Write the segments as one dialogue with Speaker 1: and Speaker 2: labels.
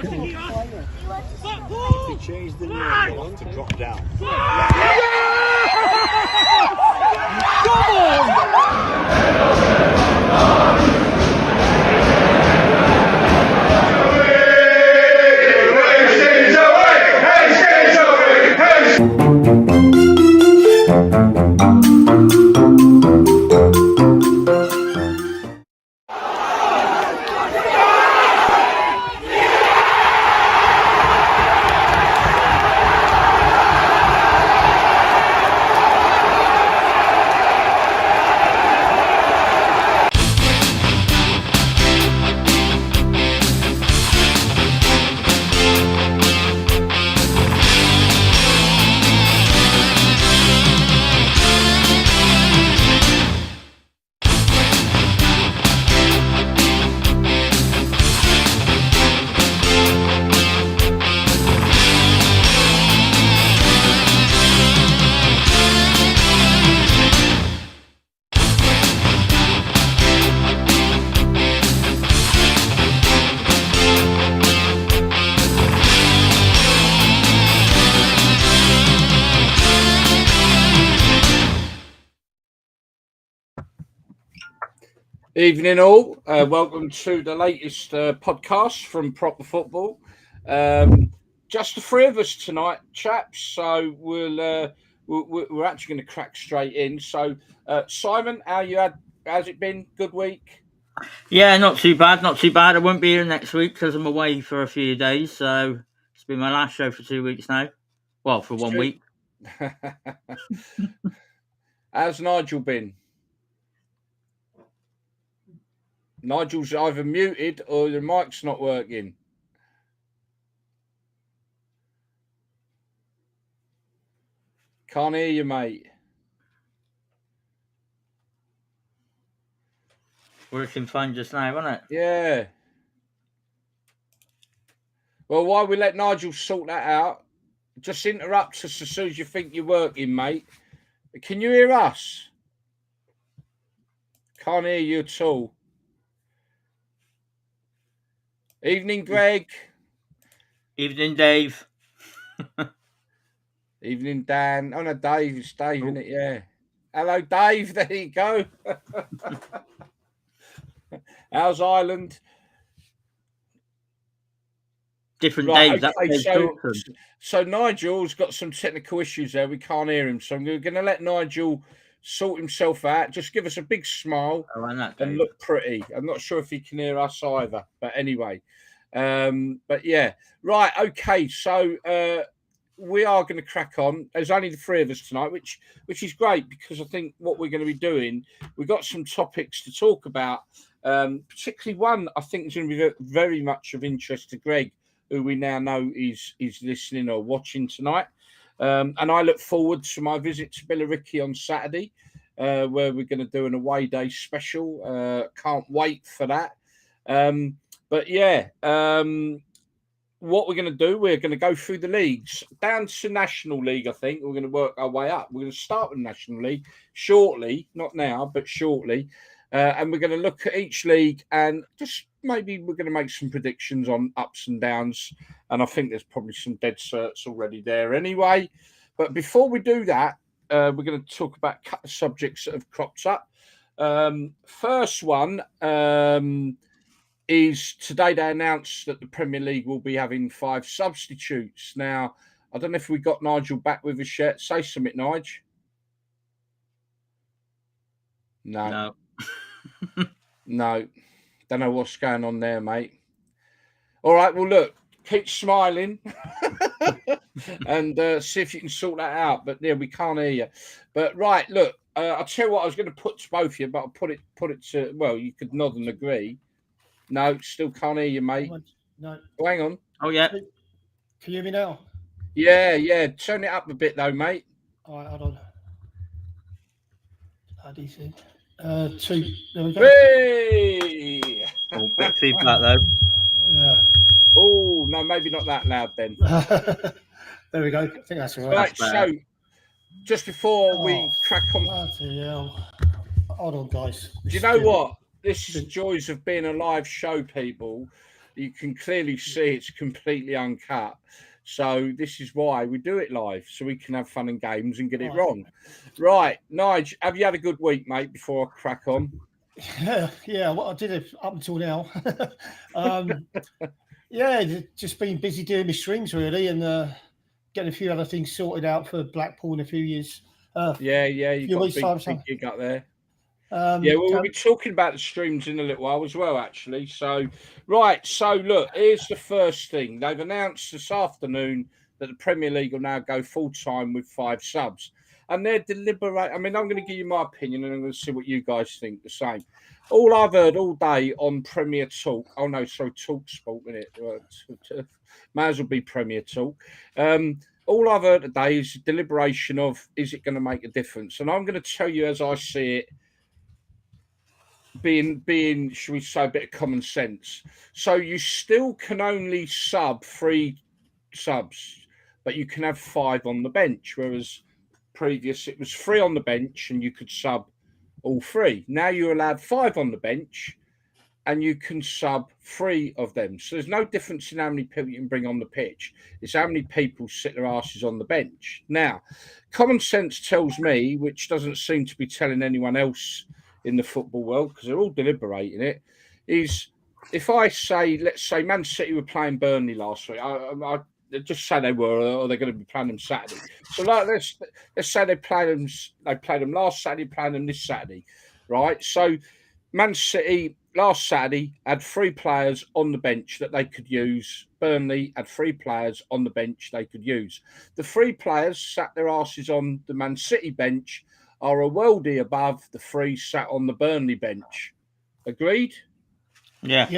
Speaker 1: If he changed the name to drop down.
Speaker 2: Evening all, welcome to the latest podcast from Proper Football. Just the three of us tonight, chaps. So we're actually going to crack straight in. So Simon, how's it been? Good week?
Speaker 3: Yeah, not too bad. I won't be here next week because I'm away for a few days. So it's been my last show for 2 weeks now. Well, for 1 week.
Speaker 2: How's Nigel been? Nigel's either muted or the mic's not working. Can't hear you, mate.
Speaker 3: Working fine just now, isn't it?
Speaker 2: Yeah. Well, while we let Nigel sort that out, just interrupt us as soon as you think you're working, mate. Can you hear us? Can't hear you at all. Evening, Greg.
Speaker 3: Evening, Dave.
Speaker 2: Evening, Dan. Oh, no, Dave. It's Dave, isn't it? Yeah. Hello, Dave. There you go. How's Ireland?
Speaker 3: Different days.
Speaker 2: Okay, so Nigel's got some technical issues there. We can't hear him. So I'm going to let Nigel sort himself out. Just give us a big smile and look pretty. I'm not sure if he can hear us either. But anyway. But yeah. Right. Okay. So we are going to crack on. There's only the three of us tonight, which is great because I think what we're going to be doing, we've got some topics to talk about. Particularly one I think is going to be very much of interest to Greg, who we now know is listening or watching tonight. And I look forward to my visit to Billericay on Saturday, where we're going to do an away day special. Can't wait for that. But yeah, what we're going to do, we're going to go through the leagues down to National League. I think we're going to work our way up. We're going to start with National League shortly, not now, but shortly. And we're going to look at each league and just maybe we're going to make some predictions on ups and downs. And I think there's probably some dead certs already there anyway. But before we do that, we're going to talk about a couple of subjects that have cropped up. First one is today they announced that the Premier League will be having 5 substitutes. Now, I don't know if we got Nigel back with us yet. Say something, Nigel. No. No, don't know what's going on there, mate. All right, well, look, keep smiling and see if you can sort that out. But yeah, we can't hear you. But right, look, I'll tell you what I was going to put to both of you, but I'll put it to, well, you could nod and agree. No, still can't hear you, mate.
Speaker 4: No.
Speaker 2: Oh, hang on.
Speaker 3: Oh, yeah.
Speaker 4: Can you hear me now?
Speaker 2: Yeah. Turn it up a bit, though, mate.
Speaker 4: All right, hold on. DC. 2. There we go.
Speaker 2: Hey!
Speaker 3: Oh, bit of feedback, though.
Speaker 4: Yeah.
Speaker 2: Oh, no, maybe not that loud then.
Speaker 4: There we go. I think that's all
Speaker 2: right. So, just before we crack on.
Speaker 4: Bloody hell. Hold on, guys.
Speaker 2: Do you know what? This is the joys of being a live show, people. You can clearly see it's completely uncut. So this is why we do it live, so we can have fun and games and get it wrong. Right, Nige, have you had a good week, mate, before I crack on?
Speaker 4: Yeah, what I did it up until now. Yeah, just been busy doing my streams, really, and getting a few other things sorted out for Blackpool in a few years.
Speaker 2: Yeah, you got a big gig up there. Yeah, we'll be talking about the streams in a little while as well, actually. So, right. So, look, here's the first thing. They've announced this afternoon that the Premier League will now go full-time with 5 subs. And they're deliberate. I mean, I'm going to give you my opinion and I'm going to see what you guys think the same. All I've heard all day on Premier Talk. Oh, no, sorry, Talk Sport, isn't it? May as well be Premier Talk. All I've heard today is deliberation of, is it going to make a difference? And I'm going to tell you as I see it, being should we say a bit of common sense. So you still can only sub 3 subs, but you can have 5 on the bench, whereas previous it was 3 on the bench and you could sub all 3. Now you're allowed 5 on the bench and you can sub 3 of them. So there's no difference in how many people you can bring on the pitch. It's how many people sit their asses on the bench. Now, common sense tells me, which doesn't seem to be telling anyone else in the football world, because they're all deliberating it, is if I say, let's say Man City were playing Burnley last week, I just say they were, or they're going to be playing them Saturday. So like, let's say they played them last Saturday, playing them this Saturday, right? So Man City last Saturday had 3 players on the bench that they could use. Burnley had 3 players on the bench they could use. The 3 players sat their asses on the Man City bench are a worldie above the 3 sat on the Burnley bench. Agreed?
Speaker 3: Yeah.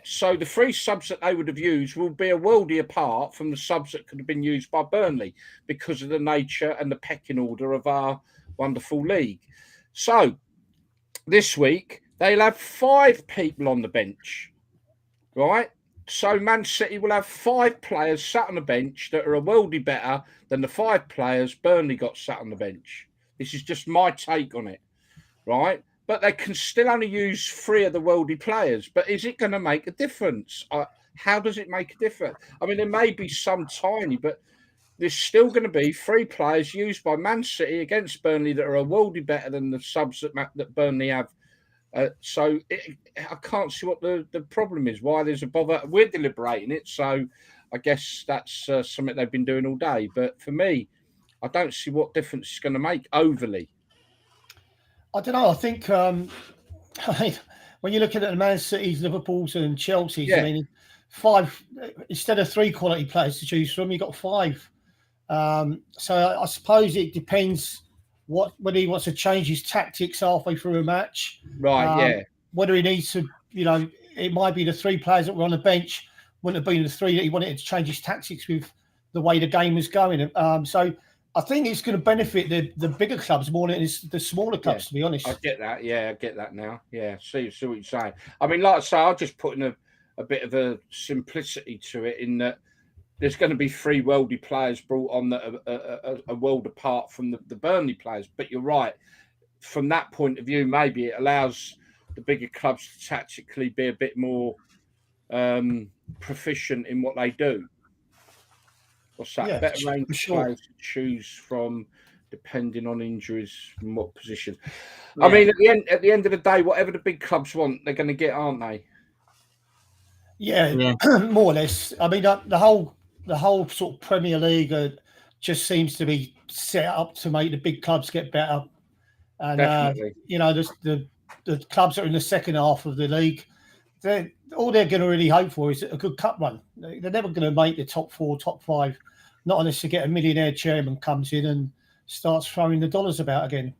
Speaker 2: So the 3 subs that they would have used will be a worldie apart from the subs that could have been used by Burnley because of the nature and the pecking order of our wonderful league. So this week they'll have 5 people on the bench, right? So Man City will have 5 players sat on the bench that are a worldie better than the 5 players Burnley got sat on the bench. This is just my take on it, right? But they can still only use 3 of the worldie players. But is it going to make a difference? How does it make a difference? I mean, there may be some tiny, but there's still going to be 3 players used by Man City against Burnley that are a worldie better than the subs that Burnley have. So I can't see what the problem is, why there's a bother. We're deliberating it, so I guess that's something they've been doing all day. But for me, I don't see what difference it's going to make overly.
Speaker 4: I don't know. I think when you're looking at the Man City's, Liverpool's, and Chelsea's, I mean, 5 instead of 3 quality players to choose from, you've got 5. So I suppose it depends whether he wants to change his tactics halfway through a match.
Speaker 2: Right,
Speaker 4: whether he needs to, it might be the 3 players that were on the bench wouldn't have been the 3 that he wanted to change his tactics with the way the game was going. So I think it's going to benefit the bigger clubs more than the smaller clubs, to be honest.
Speaker 2: I get that. Yeah, I get that now. Yeah, see what you're saying. I mean, like I say, I'll just put in a bit of a simplicity to it in that there's going to be 3 worldie players brought on that are a world apart from the Burnley players. But you're right. From that point of view, maybe it allows the bigger clubs to tactically be a bit more proficient in what they do. What's that?
Speaker 4: Yeah,
Speaker 2: better range of
Speaker 4: sure.
Speaker 2: players to choose from, depending on injuries and what position. Yeah. I mean, at the end of the day, whatever the big clubs want, they're going to get, aren't they?
Speaker 4: Yeah. More or less. I mean, the whole sort of Premier League just seems to be set up to make the big clubs get better. And
Speaker 2: definitely,
Speaker 4: the clubs that are in the second half of the league, all they're going to really hope for is a good cup run. They're never going to make the top 4, top 5, not unless you get a millionaire chairman comes in and starts throwing the dollars about again.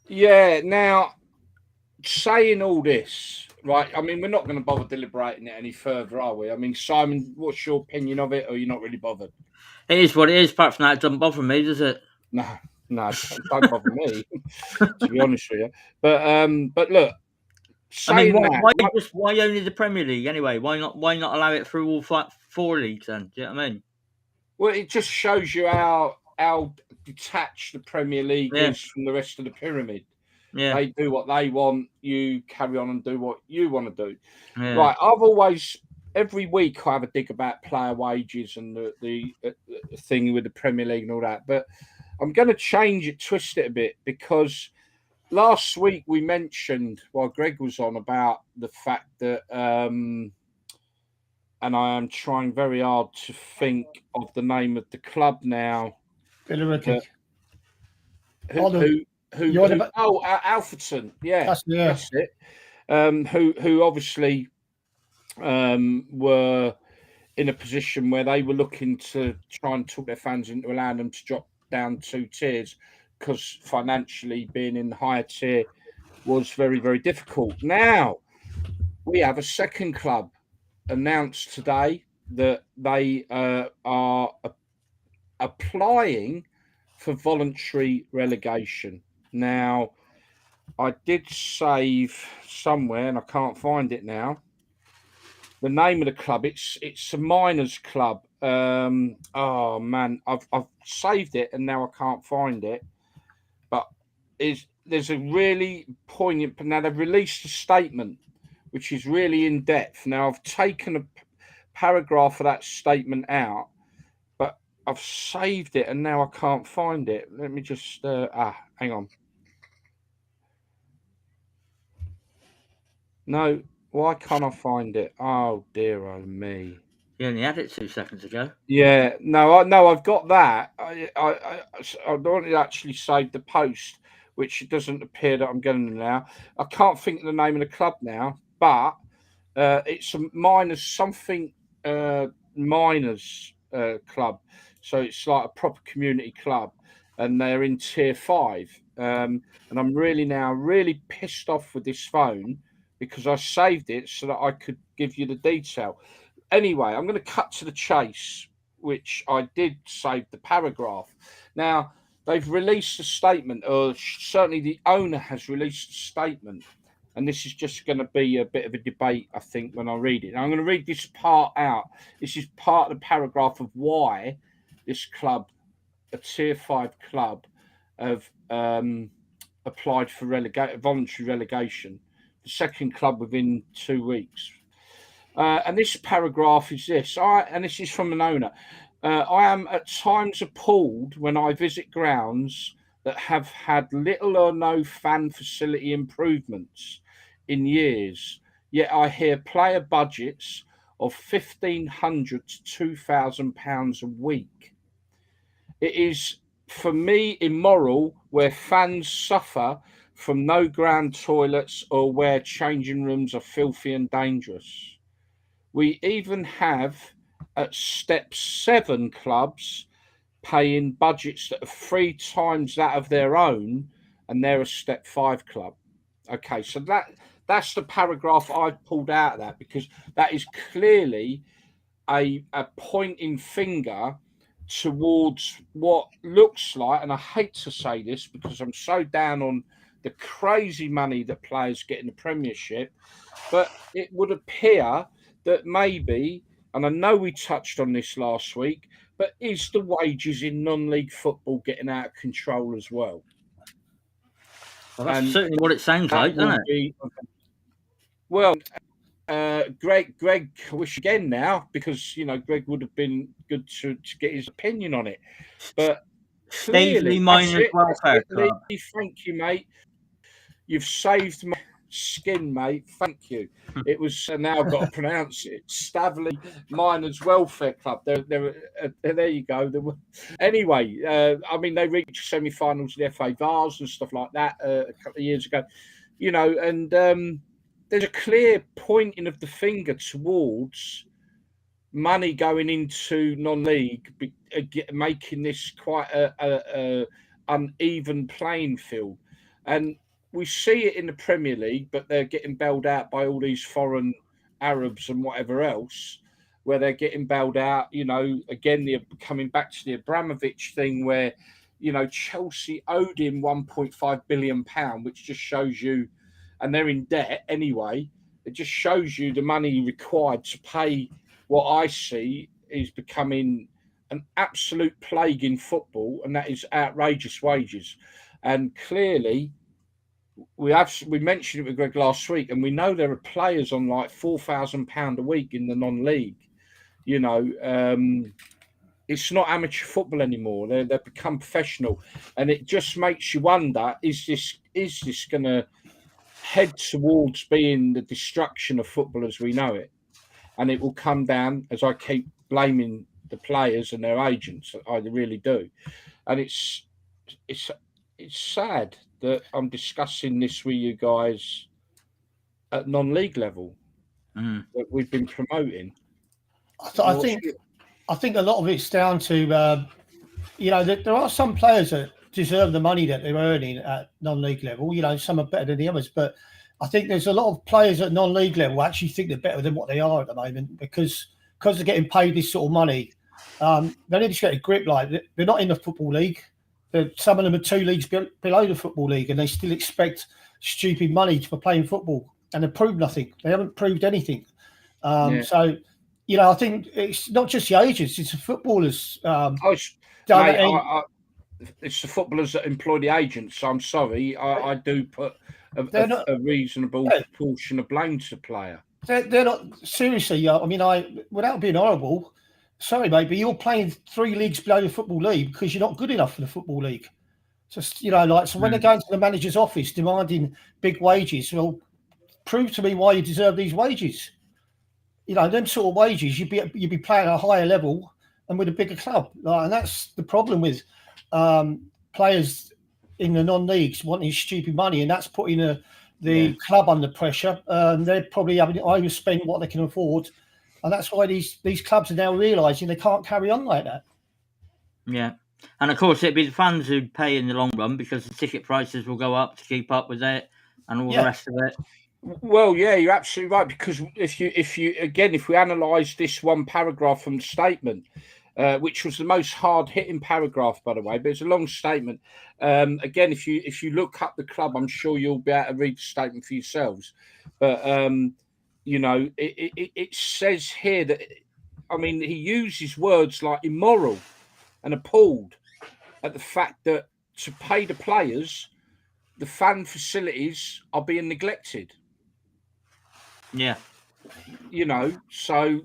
Speaker 2: Yeah. Now, saying all this, right? I mean, we're not going to bother deliberating it any further, are we? I mean, Simon, what's your opinion of it, or you're not really bothered?
Speaker 3: It is what it is. Apart from that, it doesn't bother me, does it?
Speaker 2: No, don't bother me, to be honest with you. But look.
Speaker 3: I mean, why only the Premier League anyway? Why not allow it through all 4 leagues then? Do you know what I mean?
Speaker 2: Well, it just shows you how detached the Premier League is from the rest of the pyramid.
Speaker 3: Yeah.
Speaker 2: They do what they want. You carry on and do what you want to do.
Speaker 3: Yeah.
Speaker 2: Right. I've always, every week, I have a dig about player wages and the thing with the Premier League and all that. But I'm going to change it, twist it a bit, because last week we mentioned, while Greg was on, about the fact that, and I am trying very hard to think of the name of the club now.
Speaker 4: Billericay.
Speaker 2: Alfreton. Yeah, that's it. Who obviously were in a position where they were looking to try and talk their fans into allowing them to drop down 2 tiers, because financially being in the higher tier was very, very difficult. Now we have a second club announced today that they are applying for voluntary relegation. Now, I did save somewhere, and I can't find it now, the name of the club. It's a miners club. Oh man, I've saved it and now I can't find it. But there's a really poignant. Now they've released a statement which is really in depth. Now I've taken a paragraph of that statement out, but I've saved it and now I can't find it. Let me just hang on. No, why can't I find it? Oh dear, oh me.
Speaker 3: You only had it 2 seconds ago.
Speaker 2: Yeah, no, I've got that. I don't actually save the post, which it doesn't appear that I'm getting now. I can't think of the name of the club now, but it's a miners something miners club, so it's like a proper community club, and they're in tier 5. And I'm really pissed off with this phone because I saved it so that I could give you the detail. Anyway, I'm going to cut to the chase, which I did save the paragraph. Now, they've released a statement, or certainly the owner has released a statement, and this is just going to be a bit of a debate, I think, when I read it. Now, I'm going to read this part out. This is part of the paragraph of why this club, a tier 5 club, have applied for voluntary relegation. The second club within 2 weeks. And this paragraph is this, and this is from an owner. I am at times appalled when I visit grounds that have had little or no fan facility improvements in years, yet I hear player budgets of £1,500 to £2,000 a week. It is, for me, immoral where fans suffer from no ground toilets or where changing rooms are filthy and dangerous. We even have at step 7 clubs paying budgets that are 3 times that of their own, and they're a step 5 club. Okay, so that's the paragraph I've pulled out of that, because that is clearly a pointing finger towards what looks like, and I hate to say this because I'm so down on the crazy money that players get in the Premiership, but it would appear that maybe, and I know we touched on this last week, but is the wages in non-league football getting out of control as well?
Speaker 3: Well, that's certainly what it sounds like, doesn't it?
Speaker 2: Well, Greg, I wish again now, because Greg would have been good to get his opinion on it. But clearly,
Speaker 3: Miners Welfare Club.
Speaker 2: Thank you, mate. You've saved my skin, mate. Thank you. It was now I've got to pronounce it. Stavely Miners Welfare Club. There you go. Anyway, I mean, they reached semi-finals of the FA Vars and stuff like that a couple of years ago. And there's a clear pointing of the finger towards money going into non-league, making this quite a uneven playing field. And we see it in the Premier League, but they're getting bailed out by all these foreign Arabs and whatever else, where they're getting bailed out. Again, they're coming back to the Abramovich thing where, Chelsea owed him £1.5 billion, which just shows you, and they're in debt anyway. It just shows you the money required to pay what I see is becoming an absolute plague in football, and that is outrageous wages. And clearly, we mentioned it with Greg last week, and we know there are players on like £4,000 a week in the non-league. You know, it's not amateur football anymore. They've become professional, and it just makes you wonder: is this going to head towards being the destruction of football as we know it? And it will come down, as I keep blaming the players and their agents. I really do, and it's sad that I'm discussing this with you guys at non-league level that we've been promoting.
Speaker 4: I think a lot of it's down to you know, there are some players that deserve the money that they're earning at non-league level. You know, some are better than the others, but I think there's a lot of players at non-league level actually think they're better than what they are at the moment because they're getting paid this sort of money. They need to get a grip. Like they're not in the football league. Some of them are 2 leagues below the football league, and they still expect stupid money for playing football, and they've proved nothing. They haven't proved anything. So, you know, I think it's not just the agents; it's the footballers.
Speaker 2: It's the footballers that employ the agents. So I'm sorry, I do put a reasonable portion of blame to the player.
Speaker 4: They're not seriously. I mean, without being horrible. Sorry, mate, but you're playing 3 leagues below the football league because you're not good enough for the football league. Just, you know, like, so when they're going to the manager's office demanding big wages, well, prove to me why you deserve these wages. You know, them sort of wages, you'd be playing at a higher level and with a bigger club. And that's the problem with players in the non-leagues wanting stupid money, and that's putting the club under pressure. They're probably having to overspend what they can afford. And that's why these clubs are now realising they can't carry on like that.
Speaker 3: Yeah. And, of course, it'd be the fans who'd pay in the long run because the ticket prices will go up to keep up with it and all the rest of it.
Speaker 2: Well, yeah, you're absolutely right. Because if we analyse this one paragraph from the statement, which was the most hard-hitting paragraph, by the way, but it's a long statement. Again, if you look up the club, I'm sure you'll be able to read the statement for yourselves. But you know, it says here that, I mean, he uses words like immoral and appalled at the fact that to pay the players, the fan facilities are being neglected.
Speaker 3: Yeah.
Speaker 2: You know, so,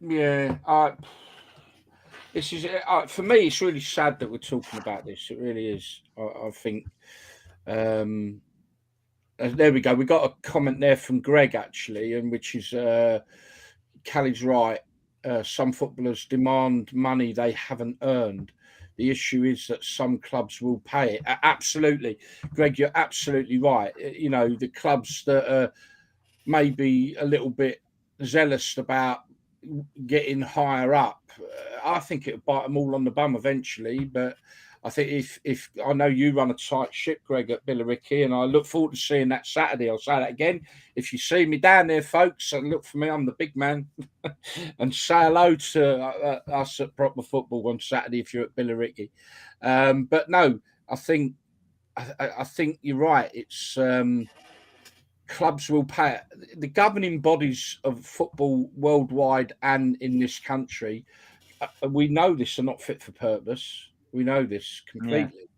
Speaker 2: yeah, this is for me, it's really sad that we're talking about this. It really is. I think. There we go. We got a comment there from Greg, actually, and which is Cally's right. Some footballers demand money they haven't earned. The issue is that some clubs will pay it. Absolutely, Greg, you're absolutely right. You know, the clubs that are maybe a little bit zealous about getting higher up, I think it'll bite them all on the bum eventually. But I think if I know you run a tight ship, Greg, at Billericay, and I look forward to seeing that Saturday. I'll say that again. If you see me down there, folks, and look for me, I'm the big man, and say hello to us at Proper Football on Saturday if you're at Billericay. But no, I think you're right. It's clubs will pay. The governing bodies of football worldwide and in this country, we know this, are not fit for purpose. We know this completely.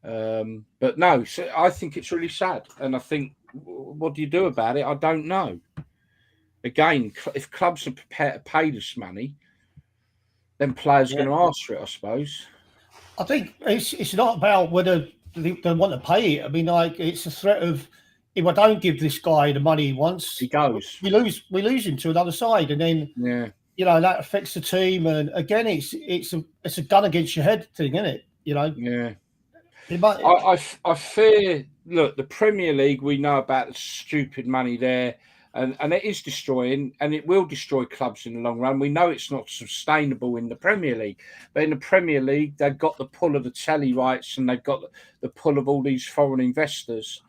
Speaker 2: But no, so I think it's really sad. And I think, what do you do about it? I don't know. Again, if clubs are prepared to pay this money, then players are going to ask for it, I suppose.
Speaker 4: I think it's not about whether they want to pay it. I mean, like, it's a threat of, if I don't give this guy the money he wants,
Speaker 2: he goes.
Speaker 4: We lose him to another side, and then you know, that affects the team. And again, it's a gun against your head thing, isn't it? You know.
Speaker 2: Yeah. I fear. Look, the Premier League, we know about the stupid money there, and it is destroying, and it will destroy clubs in the long run. We know it's not sustainable in the Premier League, but in the Premier League, they've got the pull of the telly rights, and they've got the pull of all these foreign investors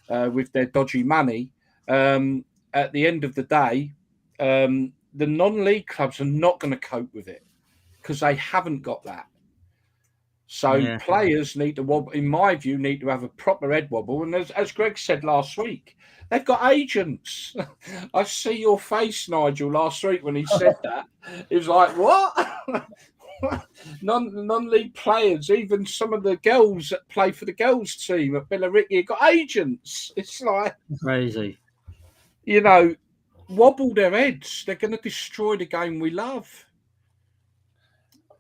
Speaker 2: with their dodgy money. At the end of the day, the non-league clubs are not going to cope with it because they haven't got that. So players need to, in my view, need to have a proper head wobble. And as Greg said last week, they've got agents. I see your face, Nigel, last week when he said that. It was like, what? non-league players, even some of the girls that play for the girls team at Billericay, got agents. It's like
Speaker 3: crazy.
Speaker 2: Wobble their heads. They're going to destroy the game we love.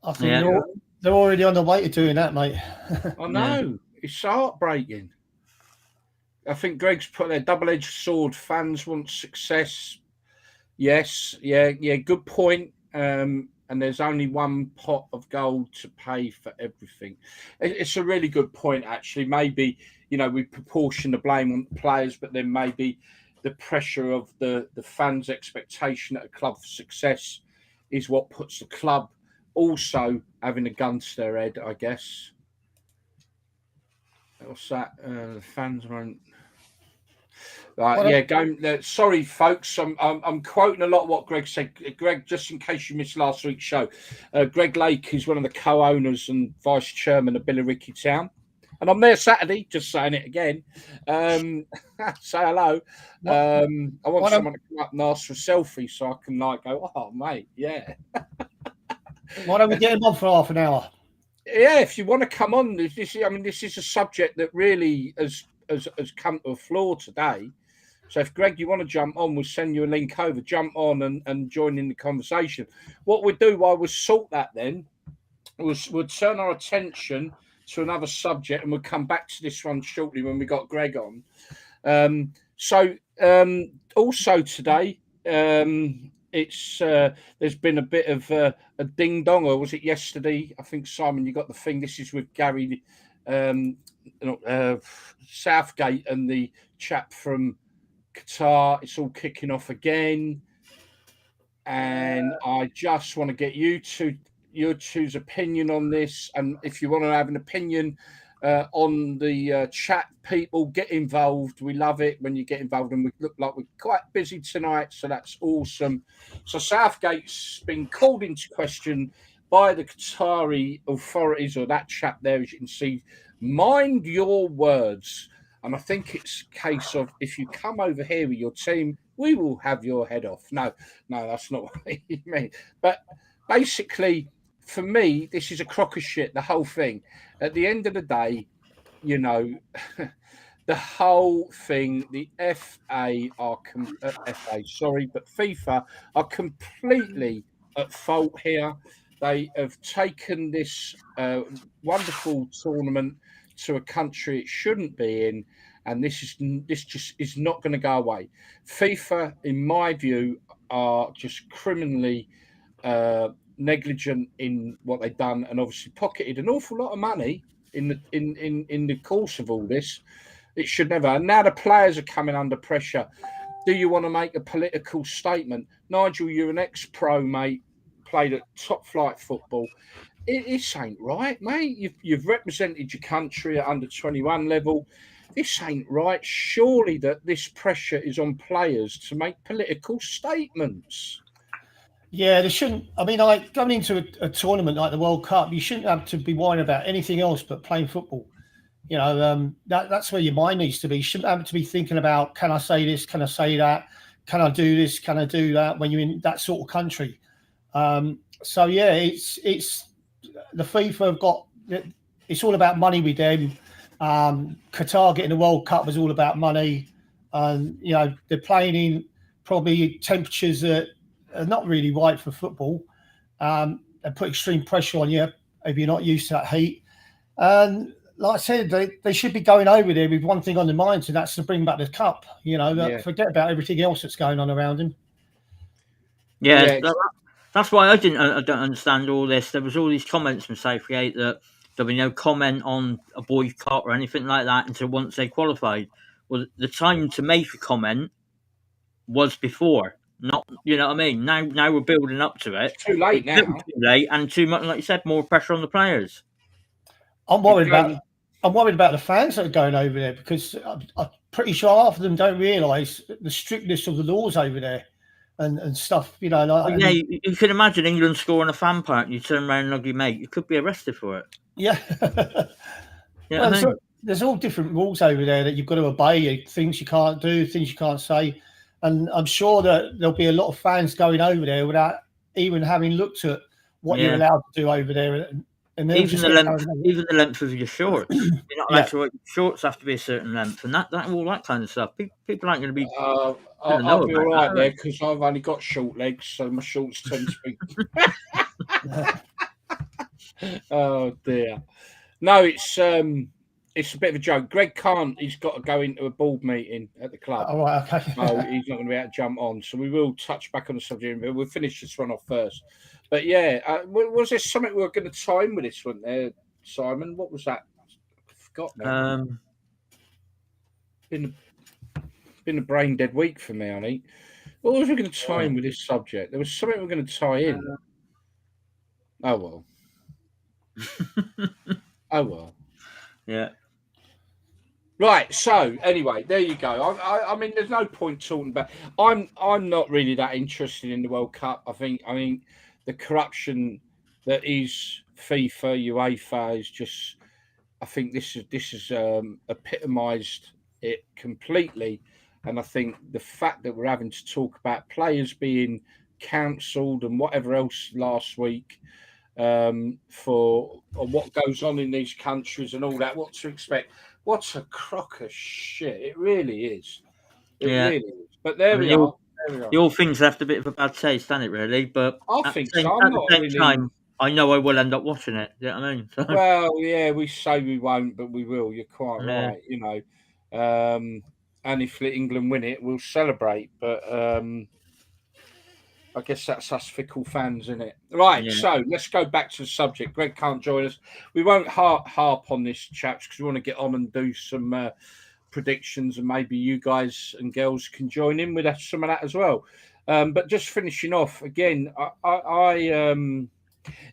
Speaker 4: I think they're already on the way to doing that, mate.
Speaker 2: I know. It's heartbreaking. I think Greg's put their double-edged sword. Fans want success. Yes, yeah, good point. And there's only one pot of gold to pay for everything. It's a really good point, actually. Maybe, we proportion the blame on the players, but then maybe the pressure of the fans' expectation at a club for success is what puts the club also having a gun to their head, I guess. What's that? The fans won't. Sorry, folks. I'm quoting a lot of what Greg said. Greg, just in case you missed last week's show, Greg Lake is one of the co-owners and vice chairman of Billericay Town, and I'm there Saturday. Just saying it again. Say hello. I want someone to come up and ask for a selfie so I can go. Oh, mate, yeah.
Speaker 4: Why don't we get him on for half an hour?
Speaker 2: Yeah, if you want to come on, this is a subject that really has come to the floor today. So if Greg, you want to jump on, we'll send you a link over. Jump on and join in the conversation. What we'll do while we sort that then, we'll turn our attention to another subject, and we'll come back to this one shortly when we got Greg on. Also today, it's there's been a bit of a ding dong, or was it yesterday? I think, Simon, you got the thing. This is with Gary Southgate and the chap from Qatar. It's all kicking off again, and I just want to get your two's opinion on this. And if you want to have an opinion on the chat, people, get involved. We love it when you get involved, and we look like we're quite busy tonight, so that's awesome. So Southgate's been called into question by the Qatari authorities, or that chap there, as you can see. Mind your words. And I think it's a case of, if you come over here with your team, we will have your head off. No, that's not what you mean. But basically, for me, this is a crock of shit, the whole thing. At the end of the day, the whole thing, the FIFA are completely at fault here. They have taken this wonderful tournament to a country it shouldn't be in, and this just is not going to go away. FIFA, in my view, are just criminally negligent in what they've done, and obviously pocketed an awful lot of money in the course of all this. It should never. And now the players are coming under pressure. Do you want to make a political statement? Nigel, you're an ex-pro, mate. Played at top flight football. This ain't right, mate. You've represented your country at under 21 level. This ain't right. Surely that this pressure is on players to make political statements.
Speaker 4: Yeah, they shouldn't. I mean, like going into a tournament like the World Cup, you shouldn't have to be worrying about anything else but playing football. That's where your mind needs to be. You shouldn't have to be thinking about, can I say this? Can I say that? Can I do this? Can I do that? When you're in that sort of country. It's the FIFA have got. It's all about money with them. Qatar getting the World Cup was all about money, and they're playing in probably temperatures that are not really right for football. They put extreme pressure on you if you're not used to that heat. And like I said, they should be going over there with one thing on their minds, and that's to bring back the cup. Forget about everything else that's going on around them.
Speaker 3: Yeah. That's why I don't understand all this. There was all these comments from Southgate that there'll be no comment on a boycott or anything like that until once they qualified. Well, the time to make a comment was before. Not, you know what I mean? Now we're building up to it.
Speaker 2: It's too late now.
Speaker 3: Too late, and too much, like you said, more pressure on the players.
Speaker 4: I'm worried about the fans that are going over there, because I'm pretty sure half of them don't realise the strictness of the laws over there. And stuff, you
Speaker 3: can imagine England scoring a fan park and you turn around and hug your mate. You could be arrested for it.
Speaker 4: Yeah. There's all different rules over there that you've got to obey, things you can't do, things you can't say. And I'm sure that there'll be a lot of fans going over there without even having looked at what you're allowed to do over there. And
Speaker 3: even the length of your shorts. You're not allowed to wear your shorts have to be a certain length, and that all that kind of stuff. People aren't going to be.
Speaker 2: I'll be all right there because I've only got short legs, so my shorts tend to be. Oh dear! No, it's a bit of a joke. Greg can't. He's got to go into a board meeting at the club.
Speaker 4: Oh, right, okay.
Speaker 2: So he's not going to be able to jump on. So we will touch back on the subject, but we'll finish this one off first. But yeah, was there something we were going to tie in with this one there, Simon? What was that? I forgot now. Been a brain dead week for me, honey. What was we going to tie in with this subject? There was something we were going to tie in. Oh well. Oh well.
Speaker 3: Yeah.
Speaker 2: Right. So anyway, there you go. I mean, there's no point talking about. I'm not really that interested in the World Cup. I mean, the corruption that is FIFA, UEFA is just. I think this is epitomised it completely, and I think the fact that we're having to talk about players being cancelled and whatever else last week. For what goes on in these countries and all that, what to expect. What's a crock of shit? It really is. It really is. But there we are.
Speaker 3: The all things left a bit of a bad taste, hasn't it, really? But
Speaker 2: I think so.
Speaker 3: At the same time, I know I will end up watching it. You know what I mean? So.
Speaker 2: Well, yeah, we say we won't, but we will. You're quite right, you know. And if England win it, we'll celebrate. But I guess that's us fickle fans, isn't it? Right, so let's go back to the subject. Greg can't join us. We won't harp on this, chaps, because we want to get on and do some predictions, and maybe you guys and girls can join in with us, some of that as well. But just finishing off, again, it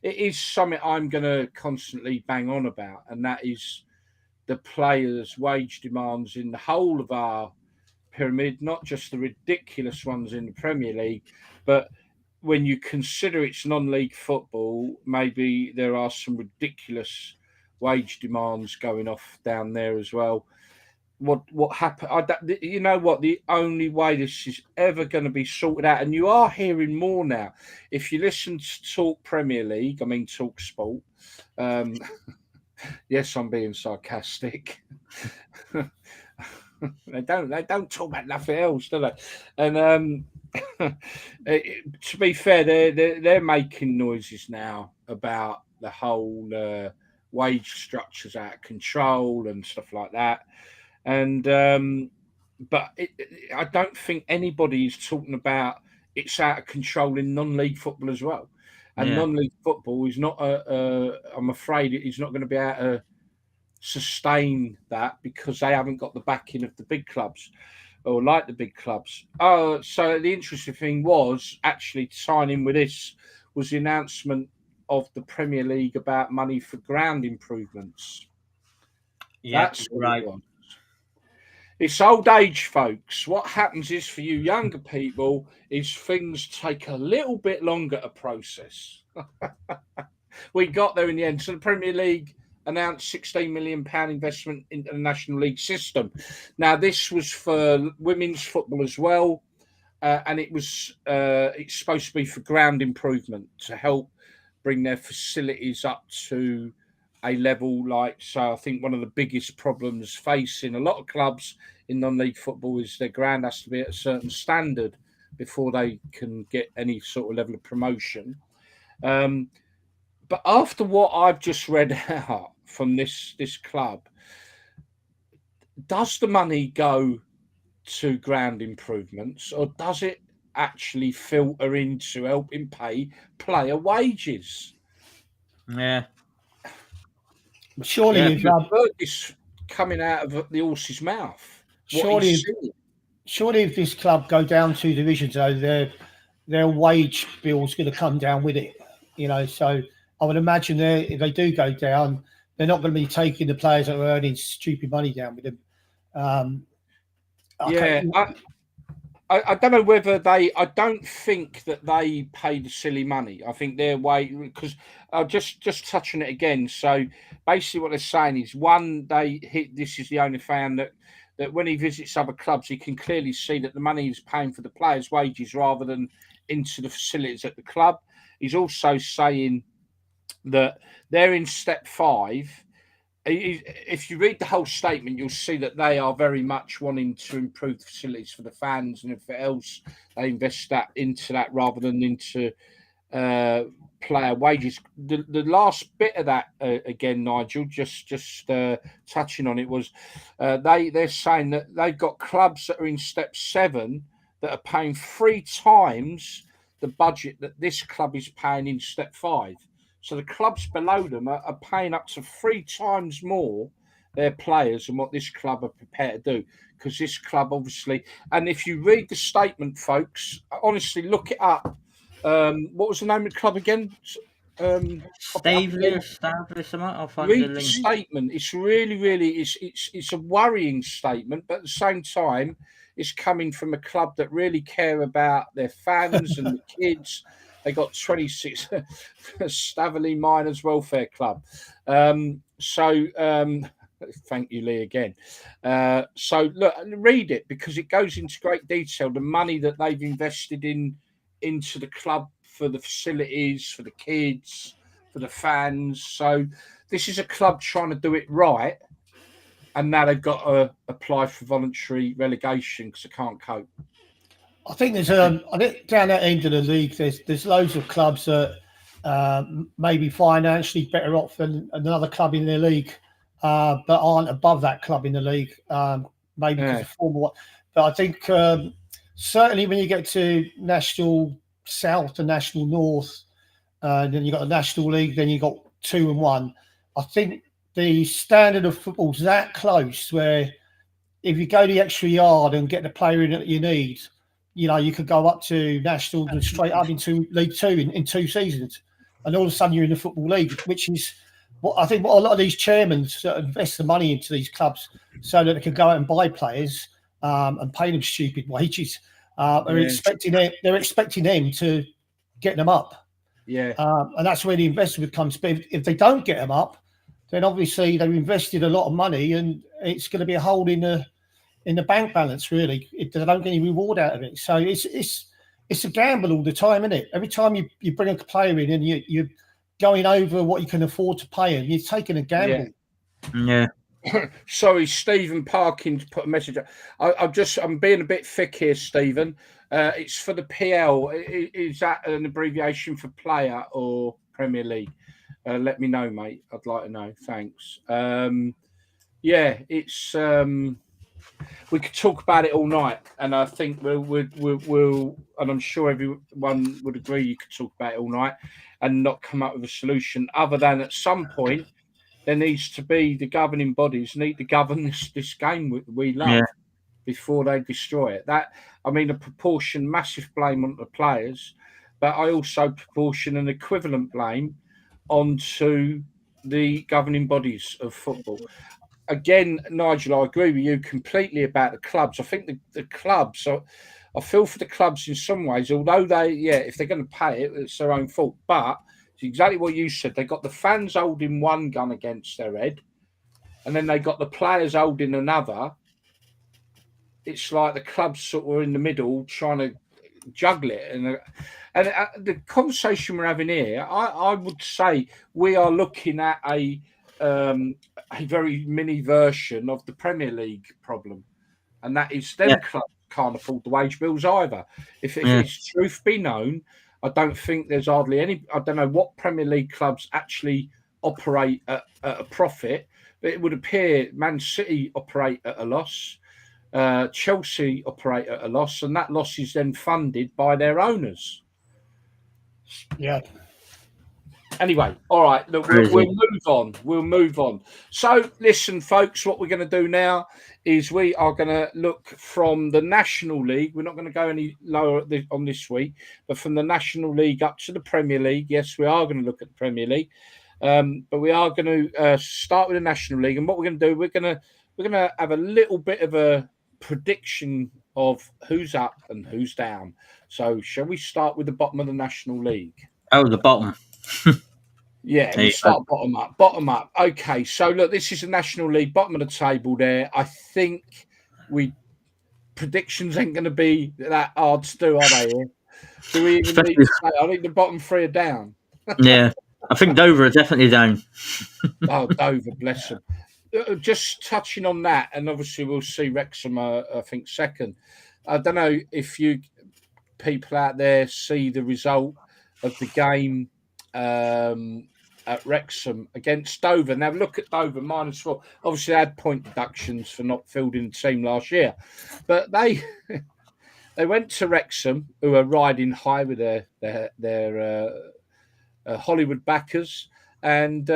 Speaker 2: is something I'm going to constantly bang on about, and that is the players' wage demands in the whole of our pyramid, not just the ridiculous ones in the Premier League, but when you consider it's non-league football, maybe there are some ridiculous wage demands going off down there as well. What happened? You know what? The only way this is ever going to be sorted out, and you are hearing more now. If you listen to Talk Premier League, I mean Talk Sport. Yes, I'm being sarcastic. They don't talk about nothing else, do they? And to be fair, they're making noises now about the whole wage structures out of control and stuff like that. And but I don't think anybody is talking about it's out of control in non-league football as well. And non-league football is not I'm afraid it is not going to be able to sustain that because they haven't got the backing of the big clubs or like the big clubs. So the interesting thing was actually signing with this was the announcement of the Premier League about money for ground improvements.
Speaker 3: Yeah, that's right.
Speaker 2: It's old age, folks. What happens is for you younger people is things take a little bit longer to process. We got there in the end. So the Premier League announced £16 million investment into the National League system. Now, this was for women's football as well, and it's supposed to be for ground improvement to help bring their facilities up to a level like. So I think one of the biggest problems facing a lot of clubs in non-league football is their ground has to be at a certain standard before they can get any sort of level of promotion. But after what I've just read out from this club, does the money go to ground improvements or does it actually filter into helping pay player wages?
Speaker 3: Yeah.
Speaker 4: Surely
Speaker 2: you've heard this coming out of the horse's mouth.
Speaker 4: Surely if this club go down 2 divisions, though, their wage bill's going to come down with it. You know, so I would imagine if they do go down, they're not going to be taking the players that are earning stupid money down with them.
Speaker 2: I don't know whether I don't think that they pay the silly money. I think their way, because I'll just touch on it again. So basically what they're saying is, one, this is the only fan that that when he visits other clubs, he can clearly see that the money is paying for the players' wages rather than into the facilities at the club. He's also saying that they're in step 5. If you read the whole statement, you'll see that they are very much wanting to improve the facilities for the fans, and if else, they invest that into that rather than into player wages. The last bit of that, again, Nigel, just touching on it, was they're saying that they've got clubs that are in step 7 that are paying 3 times the budget that this club is paying in step 5. So the clubs below them are paying up to 3 times more their players than what this club are prepared to do. Because this club, obviously, and if you read the statement, folks, honestly, look it up. What was the name of the club again?
Speaker 3: Stavely, I'll find the link.
Speaker 2: Statement. It's really, it's a worrying statement, but at the same time, it's coming from a club that really care about their fans and the kids. They got 26 Staveley Miners Welfare Club. Thank you, Lee, again. So look, read it, because it goes into great detail, the money that they've invested into the club for the facilities, for the kids, for the fans. So this is a club trying to do it right, and now they've got to apply for voluntary relegation because they can't cope.
Speaker 4: I think there's I think down that end of the league, there's loads of clubs that maybe financially better off than another club in their league, but aren't above that club in the league. Maybe because of former one. But I think certainly when you get to National South and National North, then you've got the National League, then you've got 2 and 1. I think the standard of football's that close where if you go the extra yard and get the player in that you need, you know, you could go up to National and straight up into League 2 in 2 seasons. And all of a sudden you're in the Football League, which is what a lot of these chairmen invest the money into these clubs so that they can go out and buy players and pay them stupid wages. They're expecting them to get them up.
Speaker 2: Yeah.
Speaker 4: And that's where the investment comes. But if they don't get them up, then obviously they've invested a lot of money and it's going to be a hole in the bank balance, really. They don't get any reward out of it. So it's a gamble all the time, isn't it? Every time you bring a player in and you're going over what you can afford to pay him, you're taking a gamble.
Speaker 3: Yeah.
Speaker 2: Sorry, Stephen Parkins put a message. I'm being a bit thick here, Stephen. It's for the PL. Is that an abbreviation for player or Premier League? Let me know, mate. I'd like to know. Thanks. It's. We could talk about it all night, and I think we'll, and I'm sure everyone would agree you could talk about it all night and not come up with a solution other than at some point there needs to be the governing bodies need to govern this game we love before they destroy it. That, I mean, a proportion massive blame on the players, but I also proportion an equivalent blame onto the governing bodies of football. Again, Nigel, I agree with you completely about the clubs. I think the clubs I feel for the clubs in some ways, although if they're going to pay it, it's their own fault. But it's exactly what you said. They got the fans holding one gun against their head, and then they got the players holding another. It's like the clubs sort of in the middle trying to juggle it. And the conversation we're having here, I would say we are looking at a very mini version of the Premier League problem, and that is them clubs can't afford the wage bills either. If it's truth be known, I don't think there's hardly any. I don't know what Premier League clubs actually operate at a profit, but it would appear Man City operate at a loss, Chelsea operate at a loss, and that loss is then funded by their owners.
Speaker 4: Yeah.
Speaker 2: Anyway, all right, look, we'll move on. So, listen, folks, what we're going to do now is we are going to look from the National League. We're not going to go any lower on this week, but from the National League up to the Premier League. Yes, we are going to look at the Premier League, but we are going to start with the National League. And what we're going to do, we're going to have a little bit of a prediction of who's up and who's down. So, shall we start with the bottom of the National League?
Speaker 3: Oh, the bottom.
Speaker 2: We start bottom up. Okay, so look, this is the National League, bottom of the table there. I think predictions ain't going to be that hard to do, are they? Do we even need to say? I think the bottom three are down.
Speaker 3: Yeah, I think Dover are definitely down.
Speaker 2: Oh, Dover, bless them. Just touching on that, and obviously we'll see Wrexham, I think, second. I don't know if you people out there see the result of the game at Wrexham against Dover. Now, look at Dover, -4. Obviously, they had point deductions for not fielding the team last year. But they went to Wrexham, who are riding high with their Hollywood backers, and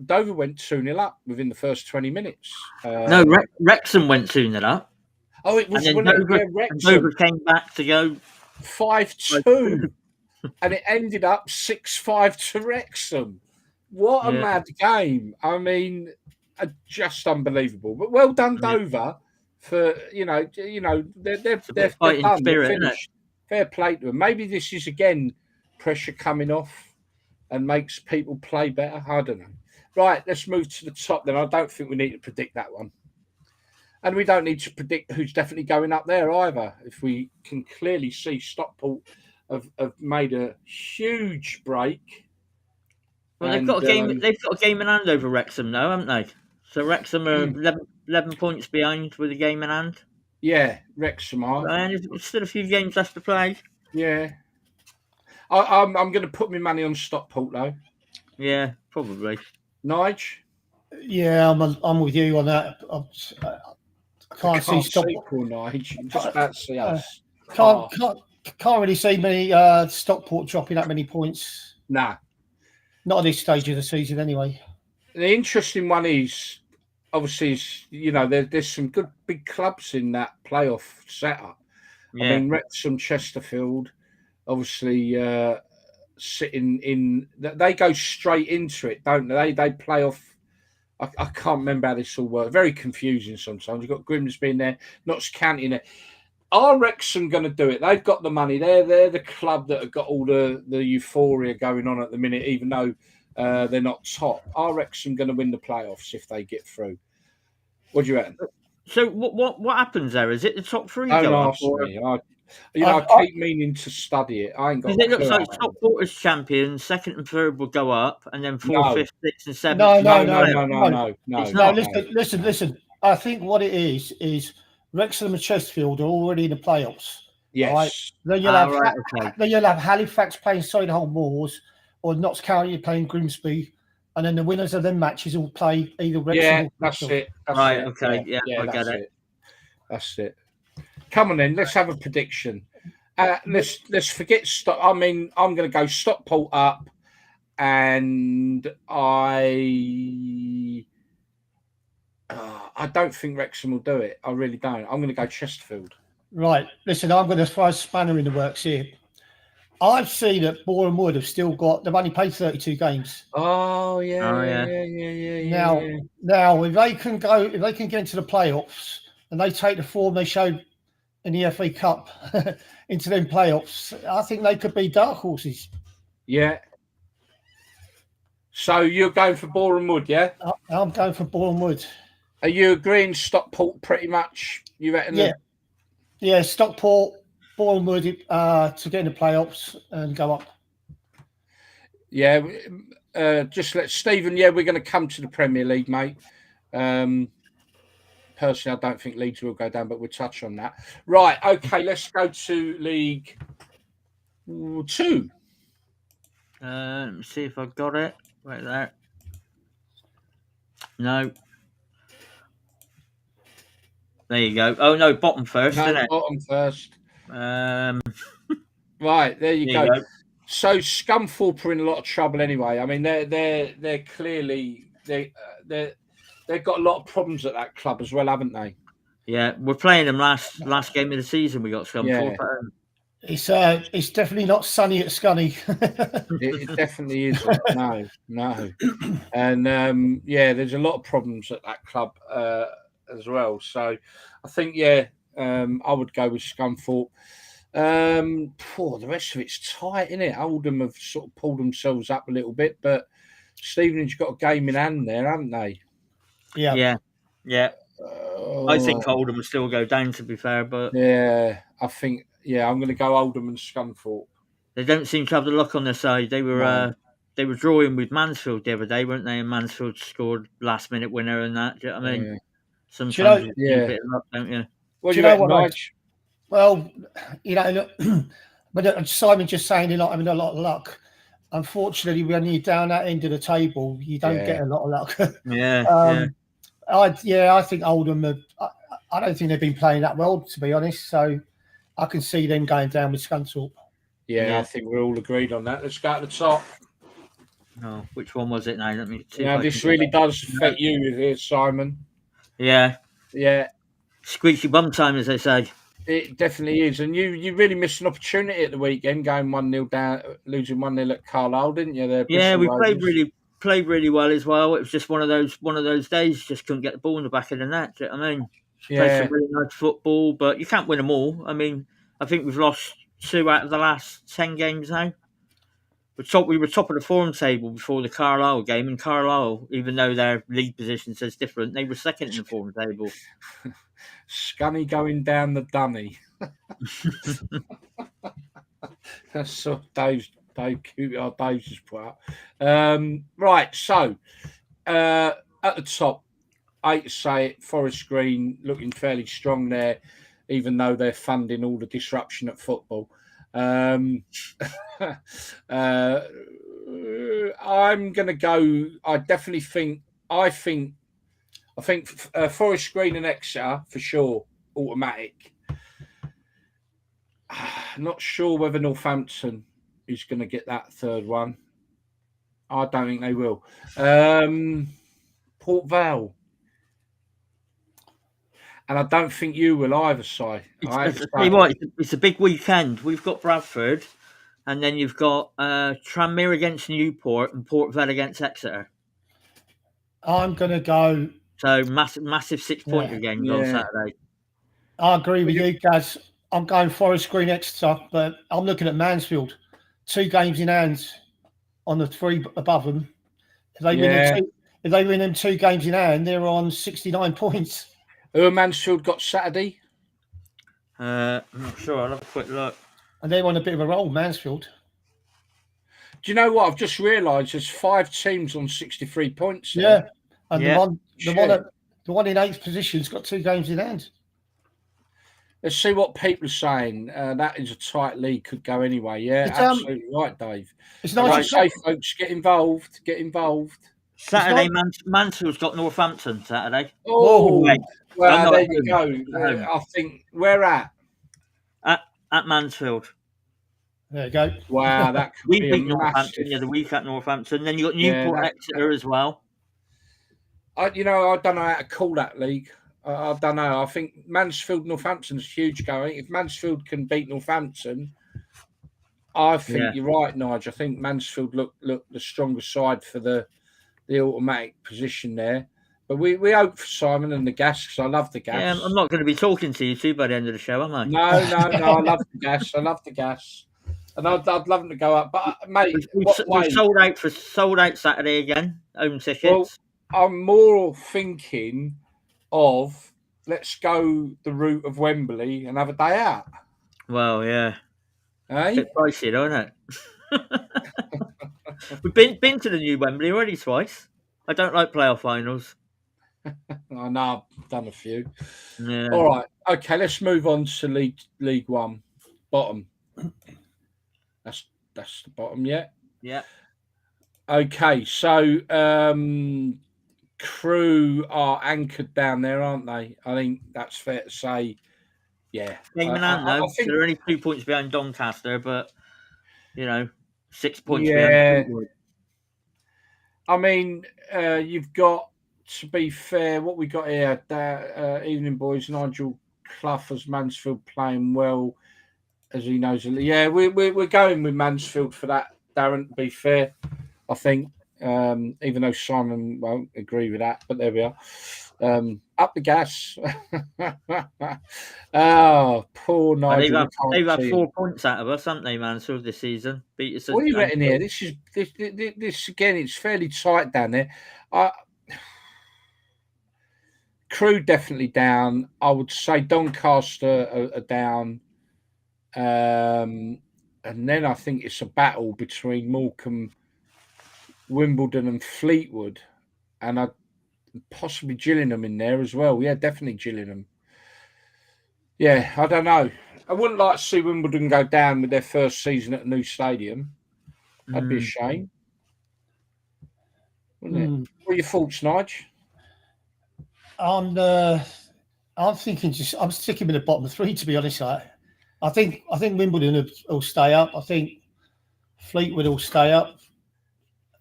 Speaker 2: Dover went 2-0 up within the first 20 minutes.
Speaker 3: No, Wrexham went 2-0 up.
Speaker 2: Oh, it was when
Speaker 3: Dover came back to go
Speaker 2: 5-2, and it ended up 6-5 to Wrexham. What a mad game! I mean, just unbelievable. But well done, Dover, for they're
Speaker 3: fighting
Speaker 2: done.
Speaker 3: Spirit,
Speaker 2: They're finished. Fair play to them. Maybe this is again pressure coming off and makes people play better. I don't know. Right, let's move to the top then. I don't think we need to predict that one. And we don't need to predict who's definitely going up there either. If we can clearly see Stockport have made a huge break.
Speaker 3: Well, they've got a game. They've got a game in hand over Wrexham, though, haven't they? So Wrexham are 11 points behind with a game in hand.
Speaker 2: Yeah, Wrexham are.
Speaker 3: And there's still a few games left to play.
Speaker 2: Yeah. I'm going to put my money on Stockport, though.
Speaker 3: Yeah, probably.
Speaker 2: Nige?
Speaker 4: Yeah, I'm with you on that. I can't see Stockport.
Speaker 2: Nige. Just about to see us.
Speaker 4: Can't really see many Stockport dropping that many points.
Speaker 2: Nah.
Speaker 4: Not at this stage of the season, anyway.
Speaker 2: The interesting one is, obviously, there's some good big clubs in that playoff setup. Yeah. I mean, Wrexham, Chesterfield, obviously sitting in. They go straight into it, don't they? They play off. I can't remember how this all works. Very confusing sometimes. You've got Grimsby in there, Notts County in there. Are Wrexham going to do it? They've got the money. They're the club that have got all the euphoria going on at the minute, even though they're not top. Are Wrexham going to win the playoffs if they get through? What do you reckon?
Speaker 3: So what happens there? Is it the top three?
Speaker 2: Don't ask me. I keep meaning to study it. I ain't got.
Speaker 3: It looks like Stockport as champions, second and third will go up, and then fourth, fifth, sixth, and seventh.
Speaker 4: No. Listen. I think what it is Wrexham and Chesterfield are already in the playoffs.
Speaker 2: Yes.
Speaker 4: Right? Then you'll have Halifax playing Solihull Moors, or Notts County playing Grimsby, and then the winners of them matches will play either Wrexham or
Speaker 2: that's it.
Speaker 3: Okay. I get it.
Speaker 2: That's it. Come on then, let's have a prediction. Let's forget I'm going to go Stockport up, and I don't think Wrexham will do it. I really don't. I'm going to go Chesterfield.
Speaker 4: Right. Listen, I'm going to throw a spanner in the works here. I've seen that Boreham Wood have still got. They've only played 32 games.
Speaker 2: Oh yeah.
Speaker 4: Now, if they can get into the playoffs and they take the form they showed in the FA Cup into them playoffs, I think they could be dark horses.
Speaker 2: Yeah. So you're going for Boreham Wood, yeah?
Speaker 4: I'm going for Boreham Wood.
Speaker 2: Are you agreeing Stockport pretty much? You reckon?
Speaker 4: Yeah. Stockport, Boreham Wood to get in the playoffs and go up.
Speaker 2: Yeah. Just let Stephen. Yeah, we're going to come to the Premier League, mate. Personally, I don't think Leeds will go down, but we'll touch on that. Right. Okay. Let's go to League 2.
Speaker 3: Let me see if I've got it. Right there. No. There you go. Oh no, bottom first.
Speaker 2: No,
Speaker 3: isn't it?
Speaker 2: Bottom first. Right, there you go. So Scunthorpe are in a lot of trouble anyway. I mean, they're clearly they've got a lot of problems at that club as well, haven't they?
Speaker 3: Yeah, we're playing them last game of the season. We got Scunthorpe.
Speaker 4: Yeah. It's definitely not sunny at Scunny.
Speaker 2: It definitely isn't. No. And there's a lot of problems at that club as well. So I think I would go with Scunthorpe. The rest of it's tight, isn't it? Oldham have sort of pulled themselves up a little bit, but Stevenage got a game in hand there, haven't they?
Speaker 4: Yeah.
Speaker 3: I think Oldham will still go down, to be fair, but
Speaker 2: yeah, I think I'm going to go Oldham and Scunthorpe.
Speaker 3: They don't seem to have the luck on their side. They were drawing with Mansfield the other day, weren't they? And Mansfield scored last minute winner and that. Do you know what I mean? Sometimes you need a bit of luck, don't you?
Speaker 2: What do you know what, Nige?
Speaker 4: Well, but Simon just saying you're not having a lot of luck. Unfortunately, when you're down that end of the table, you don't get a lot of luck. I think Oldham. I don't think they've been playing that well, to be honest. So I can see them going down with Scunthorpe.
Speaker 2: Yeah, I think we're all agreed on that. Let's go to the top.
Speaker 3: Oh, which one was it now? Let me see.
Speaker 2: Now, this really does affect you here, Simon.
Speaker 3: Yeah.
Speaker 2: Yeah.
Speaker 3: Squeaky bum time, as they say.
Speaker 2: It definitely is. And you really missed an opportunity at the weekend, going 1-0 down, losing 1-0 at Carlisle, didn't you?
Speaker 3: Yeah, we played really well as well. It was just one of those days. Just couldn't get the ball in the back of the net. Do you know what I mean? Played some really nice football, but you can't win them all. I mean, I think we've lost 2 out of the last 10 games now. We were top of the form table before the Carlisle game, and Carlisle, even though their league position says different, they were second in the form table.
Speaker 2: Scunny going down the dunny. That's what Dave's just put out. Right, so at the top, I hate to say it, Forest Green looking fairly strong there, even though they're funding all the disruption at football. I'm going to go. I think Forest Green and Exeter for sure, automatic. Not sure whether Northampton is going to get that third one. I don't think they will. Port Vale. And I don't think you will either, Si.
Speaker 3: It's a big weekend. We've got Bradford, and then you've got Tranmere against Newport and Port Vale against Exeter.
Speaker 4: I'm going to go.
Speaker 3: So massive 6-pointer games on Saturday.
Speaker 4: I agree with you, Gaz. I'm going Forest Green Exeter, but I'm looking at Mansfield. 2 games in hand on the 3 above them. If they win them 2 games in hand, they're on 69 points.
Speaker 2: Who Mansfield got Saturday?
Speaker 3: I'm not sure. I'll have a quick look.
Speaker 4: And they're on a bit of a roll, Mansfield.
Speaker 2: Do you know what? I've just realised there's 5 teams on 63 points.
Speaker 4: Yeah. And the one in 8th position's got 2 games in hand.
Speaker 2: Let's see what people are saying. That is a tight league, could go anyway. Yeah, absolutely right, Dave.
Speaker 4: It's nice
Speaker 2: to say, folks, get involved.
Speaker 3: Saturday, Mansfield's got Northampton Saturday.
Speaker 2: Oh, well, there you go. I think we're at
Speaker 3: Mansfield.
Speaker 4: There you go.
Speaker 2: Wow, that could be
Speaker 3: beat Northampton. Yeah, the week at Northampton. Then you got Newport Exeter as well.
Speaker 2: I don't know how to call that league. I don't know. I think Mansfield Northampton's huge going. If Mansfield can beat Northampton, I think you're right, Nigel. I think Mansfield look the stronger side for the automatic position there. But we hope for Simon and the Gas, because I love the Gas.
Speaker 3: Yeah, I'm not going to be talking to you two by the end of the show, am I?
Speaker 2: No. I love the Gas. And I'd love them to go up. But mate,
Speaker 3: we've sold out Saturday again. Home tickets.
Speaker 2: Well, I'm more thinking of let's go the route of Wembley and have a day out.
Speaker 3: Well, yeah.
Speaker 2: Hey?
Speaker 3: It's a bit pricey, though, isn't it? We've been to the new Wembley already twice. I don't like playoff finals.
Speaker 2: I know, I've done a few.
Speaker 3: Yeah.
Speaker 2: All right. Okay, let's move on to League One. Bottom. That's the bottom, yeah?
Speaker 3: Yeah.
Speaker 2: Okay, so Crew are anchored down there, aren't they? I think that's fair to say. Yeah.
Speaker 3: I think they're only 2 points behind Doncaster, but 6 points behind.
Speaker 2: I mean, you've got, to be fair, what we got here, evening boys, Nigel Clough as Mansfield playing well, as he knows. Yeah, we're going with Mansfield for that, Darren, to be fair, I think. Even though Simon won't agree with that, but there we are. Up the Gas. Oh, poor Nigel.
Speaker 3: They've had 4 points out of us, haven't they, Mansfield, this season? Beat us.
Speaker 2: What are you reckon here? This again, it's fairly tight down there. Crewe definitely down. I would say Doncaster are down. And then I think it's a battle between Morecambe, Wimbledon and Fleetwood. And I'd possibly Gillingham in there as well. Yeah, definitely Gillingham. Yeah, I don't know. I wouldn't like to see Wimbledon go down with their first season at a new stadium. That'd be a shame. Wouldn't it? What are your thoughts, Nige?
Speaker 4: I'm thinking I'm sticking with the bottom three, to be honest. I think Wimbledon will stay up. I think Fleetwood will stay up.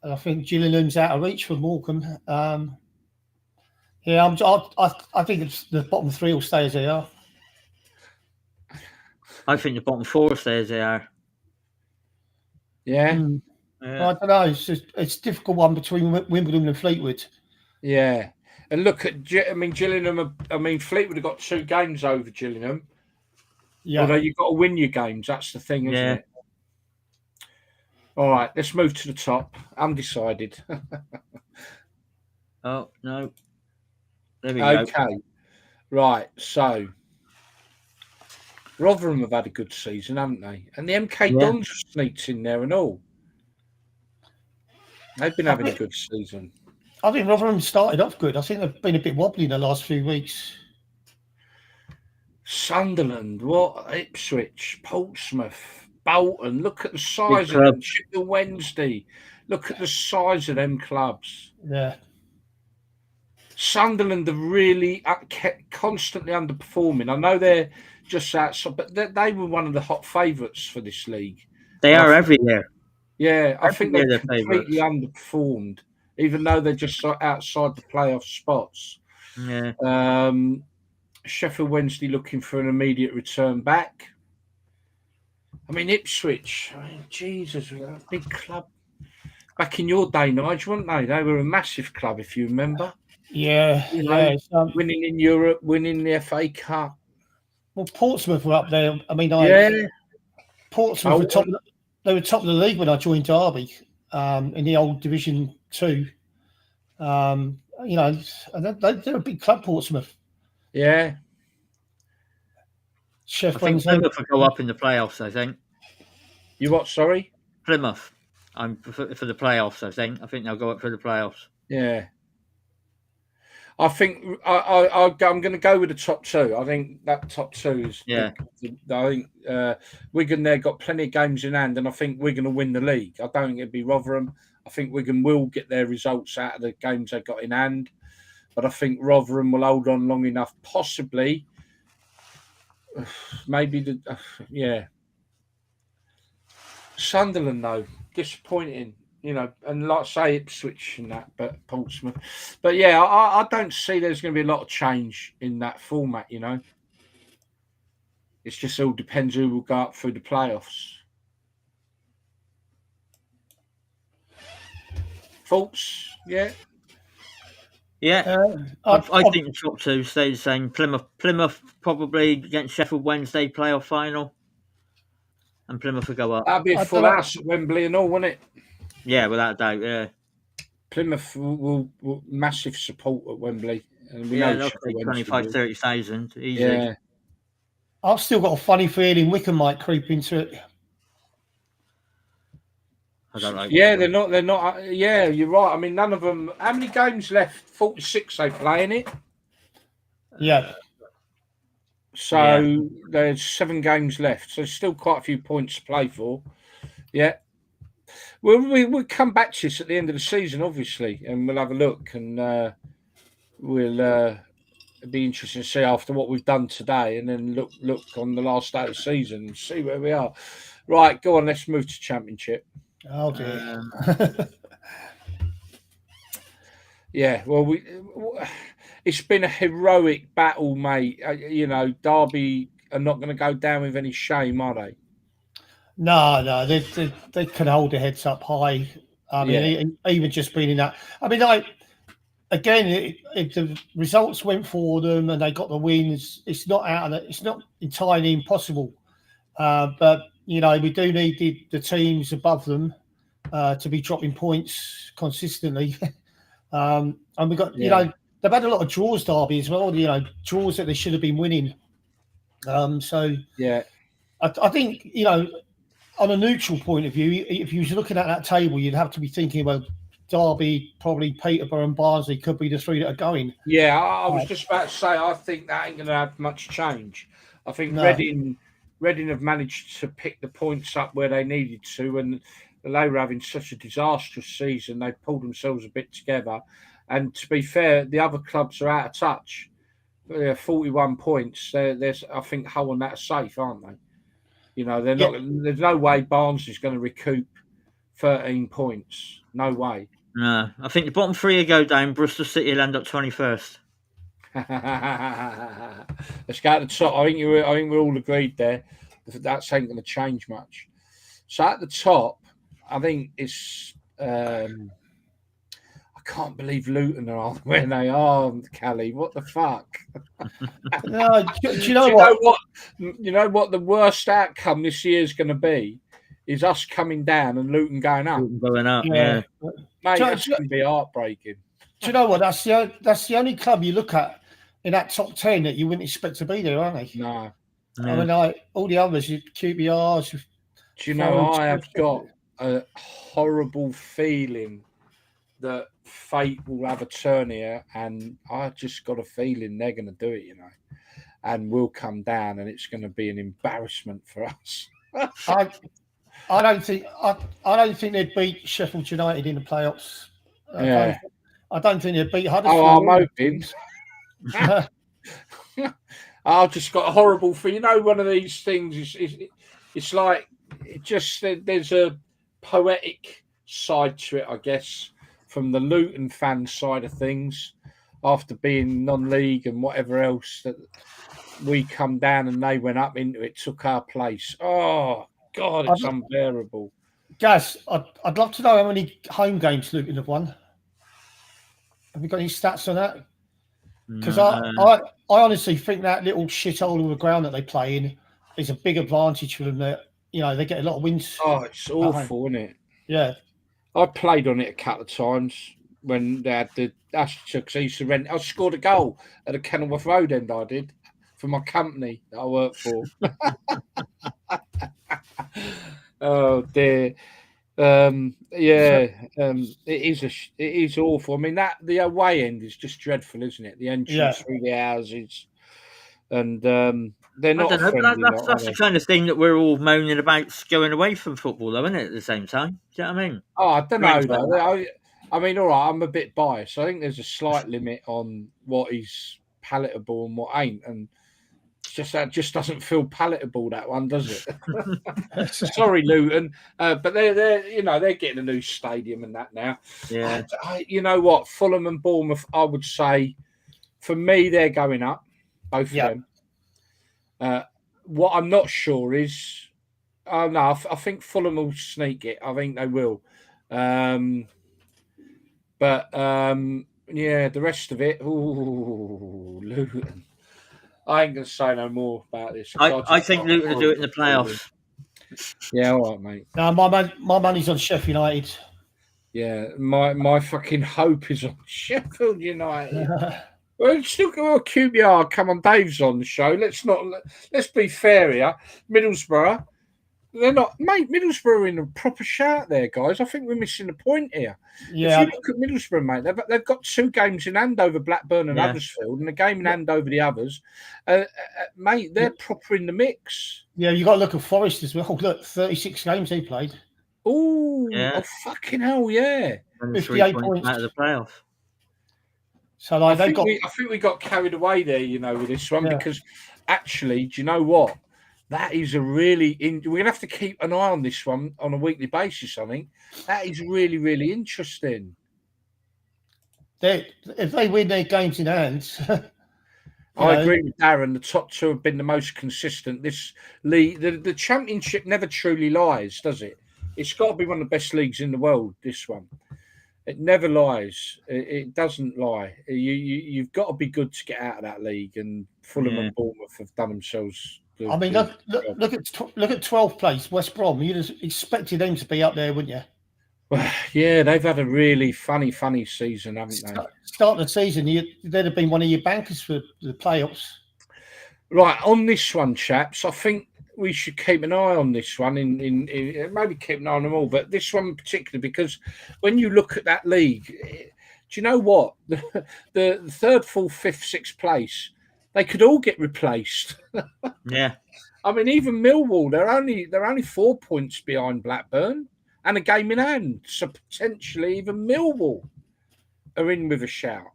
Speaker 4: And I think Gillingham's out of reach for Morecambe. I think it's the bottom three will stay as they are.
Speaker 3: I think the bottom four will stay as they are.
Speaker 2: Yeah.
Speaker 4: I don't know. It's a difficult one between Wimbledon and Fleetwood.
Speaker 2: Yeah. And look at, Gillingham. Fleetwood have got 2 games over Gillingham. Yeah. Although you've got to win your games. That's the thing, isn't it? All right. Let's move to the top. Undecided.
Speaker 3: Oh, no. There we go.
Speaker 2: Okay. Right. So, Rotherham have had a good season, haven't they? And the MK Dons sneaked in there and all. They've been having a good season.
Speaker 4: I think Rotherham started off good. I think they've been a bit wobbly in the last few weeks.
Speaker 2: Sunderland, Ipswich, Portsmouth, Bolton. Look at the size of them. Sheffield Wednesday. Look at the size of them clubs.
Speaker 4: Yeah.
Speaker 2: Sunderland are really constantly underperforming. I know they're just outside, but they were one of the hot favourites for this league.
Speaker 3: They are every year.
Speaker 2: Yeah, I think they're completely underperformed, even though they're just outside the playoff spots.
Speaker 3: Yeah.
Speaker 2: Sheffield Wednesday looking for an immediate return back. Ipswich, Jesus, a big club. Back in your day, Nigel, weren't they? They were a massive club, if you remember.
Speaker 4: Yeah.
Speaker 2: Winning in Europe, winning the FA Cup.
Speaker 4: Well, Portsmouth were up there. Portsmouth were top. They were top of the league when I joined Derby in the old Division 2. And they're a big club, Portsmouth.
Speaker 2: Yeah.
Speaker 3: Plymouth will go up in the playoffs, I think.
Speaker 2: You what, sorry?
Speaker 3: Plymouth. I'm for the playoffs, I think. I think they'll go up for the playoffs.
Speaker 2: Yeah. I think I'm going to go with the top 2. I think that top 2 is.
Speaker 3: Yeah.
Speaker 2: I think Wigan there got plenty of games in hand, and I think Wigan will win the league. I don't think it'll be Rotherham. I think Wigan will get their results out of the games they got in hand, but I think Rotherham will hold on long enough, possibly. Maybe Sunderland though, disappointing. And like I say, Ipswich and that, but Portsmouth. But yeah, I don't see there's going to be a lot of change in that format, It's just all depends who will go up through the playoffs. Thoughts? Yeah?
Speaker 3: Yeah. I think the top 2 stay the same. Plymouth probably against Sheffield Wednesday playoff final. And Plymouth will go up.
Speaker 2: That'd be a full house at Wembley and all, wouldn't it?
Speaker 3: Yeah, without a doubt, yeah.
Speaker 2: Plymouth will massive support at Wembley. And we
Speaker 3: know they'll take 25,000-30,000 easy.
Speaker 2: Yeah.
Speaker 4: I've still got a funny feeling Wycombe might creep into it.
Speaker 3: I don't know.
Speaker 2: Yeah, they're not. Yeah, you're right. None of them. How many games left? 46 they play in it.
Speaker 4: Yeah.
Speaker 2: So there's 7 games left. So still quite a few points to play for. Yeah. Well, we'll come back to this at the end of the season, obviously, and we'll have a look, and we'll be interesting to see after what we've done today, and then look on the last day of the season and see where we are. Right, go on. Let's move to Championship.
Speaker 4: Oh dear.
Speaker 2: Yeah. Well, it's been a heroic battle, mate. Derby are not going to go down with any shame, are they?
Speaker 4: No, they can hold their heads up high. Even just being in that. Again, if the results went for them and they got the wins, it's not it's not entirely impossible. But we do need the teams above them to be dropping points consistently. And we got they've had a lot of draws, Derby, as well. You know, draws that they should have been winning. So
Speaker 2: yeah,
Speaker 4: I think, you know, on a neutral point of view, if you was looking at that table, you'd have to be thinking, well, Derby, probably Peterborough and Barnsley could be the three that are going.
Speaker 2: Yeah, I was just about to say, I think that ain't going to have much change. I think Reading have managed to pick the points up where they needed to, and they were having such a disastrous season. They pulled themselves a bit together. And to be fair, the other clubs are out of touch. They're 41 points. There's, I think, Hull and that are safe, aren't they? You know, they're not. There's no way Barnsley's going to recoup 13 points. No way.
Speaker 3: No, I think the bottom three will go down. Bristol City will end up 21st.
Speaker 2: Let's go to the top. I think we're all agreed there. That's ain't going to change much. So at the top, I think it's. I can't believe Luton are where they are, Cally. What the fuck?
Speaker 4: No, do you know what?
Speaker 2: You know what? The worst outcome this year is going to be is us coming down and Luton going up.
Speaker 3: Luton going up,
Speaker 2: yeah. Mate, that's going to be heartbreaking.
Speaker 4: Do you know what? That's the only club you look at in that top 10 that you wouldn't expect to be there, aren't they?
Speaker 2: No.
Speaker 4: I mean, all the others, QBRs.
Speaker 2: Do you know, I have got a horrible feeling that fate will have a turn here, and I just got a feeling they're going to do it, you know, and we'll come down, and it's going to be an embarrassment for us.
Speaker 4: I don't think they'd beat Sheffield United in the playoffs. I don't think they'd beat Huddersfield.
Speaker 2: Oh, I'm hoping. I've just got a horrible feeling. You know, one of these things it's like there's a poetic side to it, I guess, from the Luton fan side of things. After being non-league and whatever else, that we come down and they went up into it, took our place. Oh God, it's unbearable.
Speaker 4: Gaz, I'd love to know how many home games Luton have won. Have you got any stats on that? Because I honestly think that little shithole of the ground that they play in is a big advantage for them. That, you know, they get a lot of wins.
Speaker 2: Oh, it's awful, isn't it?
Speaker 4: Yeah.
Speaker 2: I played on it a couple of times when they had the Ashton. I used to rent. I scored a goal at the Kenilworth Road end. I did for my company that I work for. Oh dear. It is awful. I mean, the away end is just dreadful, isn't it? The entrance through the houses, and they're not.
Speaker 3: That's the kind of thing that we're all moaning about going away from football, though, isn't it? At the same time, do you know what I mean?
Speaker 2: Oh, I don't know. Though. I mean, all right. I'm a bit biased. I think there's a slight limit on what is palatable and what ain't, and that just doesn't feel palatable, that one, does it? Sorry, Luton, but they're getting a new stadium and that now.
Speaker 3: Yeah.
Speaker 2: You know what? Fulham and Bournemouth, I would say, for me, they're going up, both of them. What I'm not sure is, I think Fulham will sneak it. I think they will. The rest of it, Luton. I ain't going to say no more about this.
Speaker 3: I think Luton will do it in the playoffs.
Speaker 2: Yeah, all right, mate.
Speaker 4: No, my money's on Sheffield United.
Speaker 2: Yeah, my fucking hope is on Sheffield United. Well, still got a QBR. Come on, Dave's on the show. Let's be fair here. Middlesbrough, they're not, mate. Middlesbrough are in a proper shout there, guys. I think we're missing a point here.
Speaker 4: Yeah.
Speaker 2: If you look at Middlesbrough, mate, they've got 2 games in hand over Blackburn and Huddersfield, and a game in hand over the others. Mate, they're proper in the mix.
Speaker 4: Yeah, you got to look at Forest as well. Look, 36 games they played.
Speaker 2: Oh, fucking hell, yeah!
Speaker 4: 58 points
Speaker 3: out of the playoff.
Speaker 4: So
Speaker 2: I think we got carried away there, you know, with this one because actually, do you know what? That is a really we're gonna have to keep an eye on this one on a weekly basis. I think that is really, really interesting.
Speaker 4: If they win their games in hand,
Speaker 2: I agree with Darren. The top 2 have been the most consistent. This league, the championship never truly lies, does it? It's got to be one of the best leagues in the world. This one, it never lies. It doesn't lie. You've got to be good to get out of that league, and Fulham and Bournemouth have done themselves.
Speaker 4: I mean, look at 12th place, West Brom. You'd have expected them to be up there, wouldn't you?
Speaker 2: Well, yeah, they've had a really funny season, haven't they?
Speaker 4: Start of the season, they'd have been one of your bankers for the playoffs.
Speaker 2: Right, on this one, chaps, I think we should keep an eye on this one. In maybe keep an eye on them all, but this one particularly, because when you look at that league, do you know what? The third, fourth, fifth, sixth place, they could all get replaced.
Speaker 3: Yeah.
Speaker 2: I mean, even Millwall, they're only 4 points behind Blackburn and a game in hand. So potentially even Millwall are in with a shout.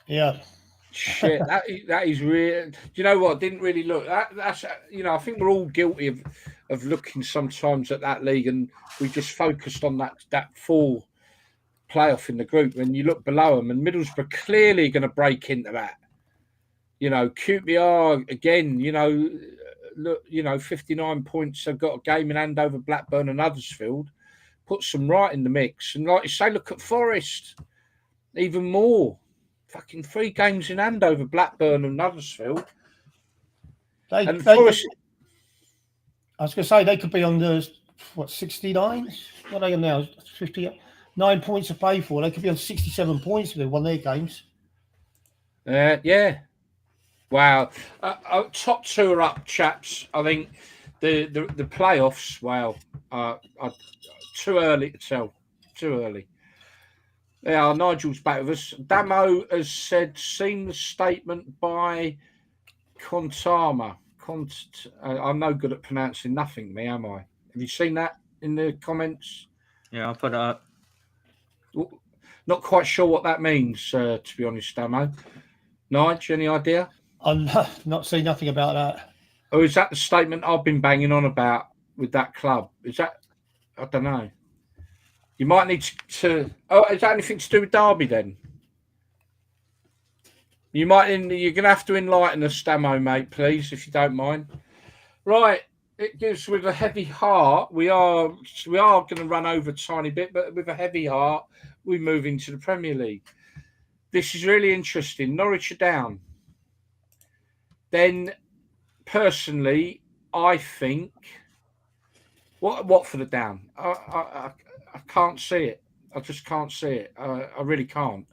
Speaker 4: Yeah.
Speaker 2: Shit, that is real. Do you know what? Didn't really look. That's I think we're all guilty of looking sometimes at that league, and we just focused on that full playoff in the group. When you look below them, and Middlesbrough clearly going to break into that. QPR again. Look, 59 points. They've got a game in hand over Blackburn and Huddersfield. Puts them right in the mix, and like you say, look at Forest, even more. Fucking 3 games in hand over Blackburn and Huddersfield. Forest,
Speaker 4: I was going to say they could be on the 69. What are they on now? 59 points to play for. They could be on 67 points if they won their games.
Speaker 2: Yeah. Wow. Top 2 are up, chaps. I think the playoffs. Wow. Too early to tell. Too early. Yeah, Nigel's back with us. Damo has said, seen the statement by Contama. I'm no good at pronouncing nothing, me, am I? Have you seen that in the comments?
Speaker 3: Yeah, I'll put it up.
Speaker 2: Not quite sure what that means, to be honest, Damo. Nigel, any idea?
Speaker 4: I'm not seeing nothing about that.
Speaker 2: Or is that the statement I've been banging on about with that club? Is that... I don't know. You might need to. Oh, is that anything to do with Derby then? You're going to have to enlighten us, Damo, mate, please, if you don't mind. Right, it gives with a heavy heart. We are going to run over a tiny bit, but with a heavy heart, we move into the Premier League. This is really interesting. Norwich are down. Then, personally, I think Watford are down. I can't see it. I just can't see it. I really can't.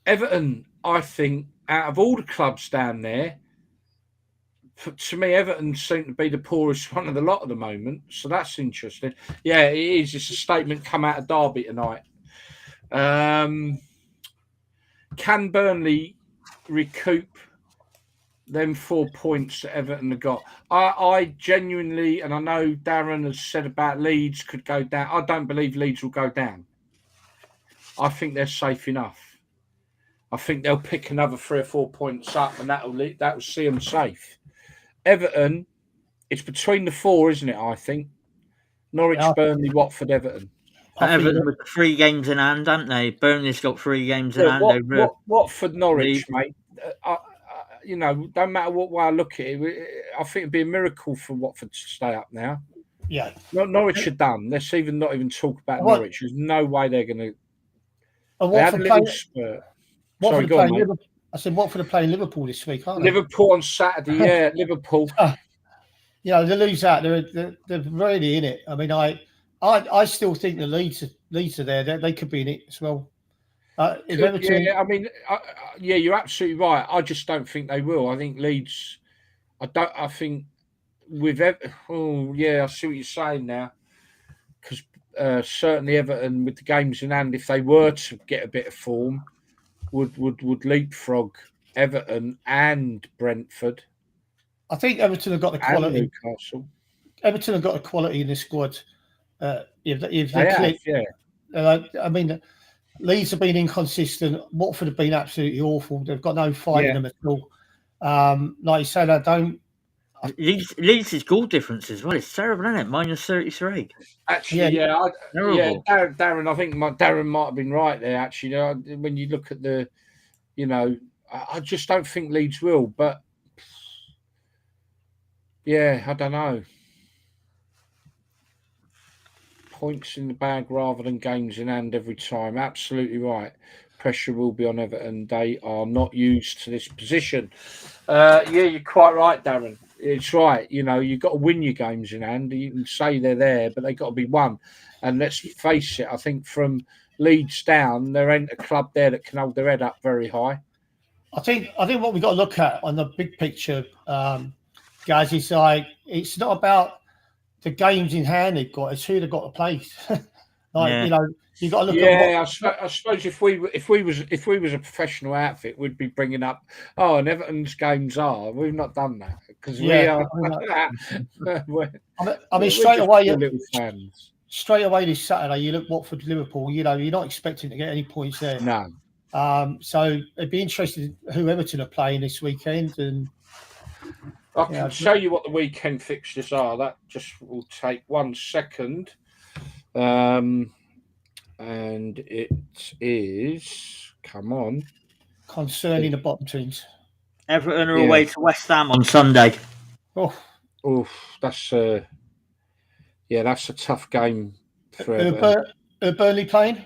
Speaker 2: Everton, I think, out of all the clubs down there, to me, Everton seem to be the poorest one of the lot at the moment. So that's interesting. Yeah, it is. It's a statement come out of Derby tonight. Can Burnley recoup them 4 points that Everton have got? I genuinely, and I know Darren has said about Leeds could go down. I don't believe Leeds will go down. I think they're safe enough. I think they'll pick another 3 or 4 points up, and that'll see them safe. Everton, it's between the 4, isn't it? I think Norwich, Burnley, Watford, Everton.
Speaker 3: Everton with 3 games in hand, haven't they? Burnley's got 3 games in hand over
Speaker 2: Watford, Norwich, mate. Don't matter what way I look at it, I think it'd be a miracle for Watford to stay up now.
Speaker 4: Yeah.
Speaker 2: Norwich are done. Let's not even talk about Norwich. There's no way they're going to.
Speaker 4: They had a little spurt. Sorry, go on, mate. I said Watford are playing Liverpool this week, aren't they?
Speaker 2: Liverpool on Saturday, yeah, Liverpool.
Speaker 4: They lose out. They're really in it. I mean, I still think the Leeds are there. They could be in it as well.
Speaker 2: You're absolutely right. I just don't think they will. I think Leeds. I think with oh yeah, I see what you're saying now. Because certainly Everton with the games in hand, if they were to get a bit of form, would leapfrog Everton and Brentford.
Speaker 4: I think Everton have got the quality.
Speaker 2: And Newcastle.
Speaker 4: Everton have got the quality in the squad. If they click,
Speaker 2: yeah.
Speaker 4: I mean, Leeds have been inconsistent. Watford have been absolutely awful. They've got no fight in them at all. Like you said,
Speaker 3: Leeds' goal difference as well. It's terrible, isn't it? -33.
Speaker 2: Actually, Darren. I think Darren might have been right there. Actually, when you look at the, I just don't think Leeds will. But yeah, I don't know. Points in the bag rather than games in hand every time. Absolutely right. Pressure will be on Everton. They are not used to this position. You're quite right, Darren. It's right. You know, you've got to win your games in hand. You can say they're there, but they've got to be won. And let's face it, I think from Leeds down, there ain't a club there that can hold their head up very high.
Speaker 4: I think what we've got to look at on the big picture, guys, is like it's not about the games in hand they've got; it's who they've got to play. You know, you got to look at.
Speaker 2: I suppose if we was a professional outfit, we'd be bringing up, and Everton's games are. We've not done that because we are.
Speaker 4: I mean, straight away,
Speaker 2: little fans.
Speaker 4: Straight away this Saturday, you look Watford, Liverpool. You know, you're not expecting to get any points there.
Speaker 2: No.
Speaker 4: So it'd be interesting who Everton are playing this weekend, and
Speaker 2: I can show you what the weekend fixtures are. That just will take 1 second, and it is
Speaker 4: concerning the bottom teams.
Speaker 3: Everton are away to West Ham on Sunday.
Speaker 2: That's that's a tough game for Everton.
Speaker 4: Are Burnley playing?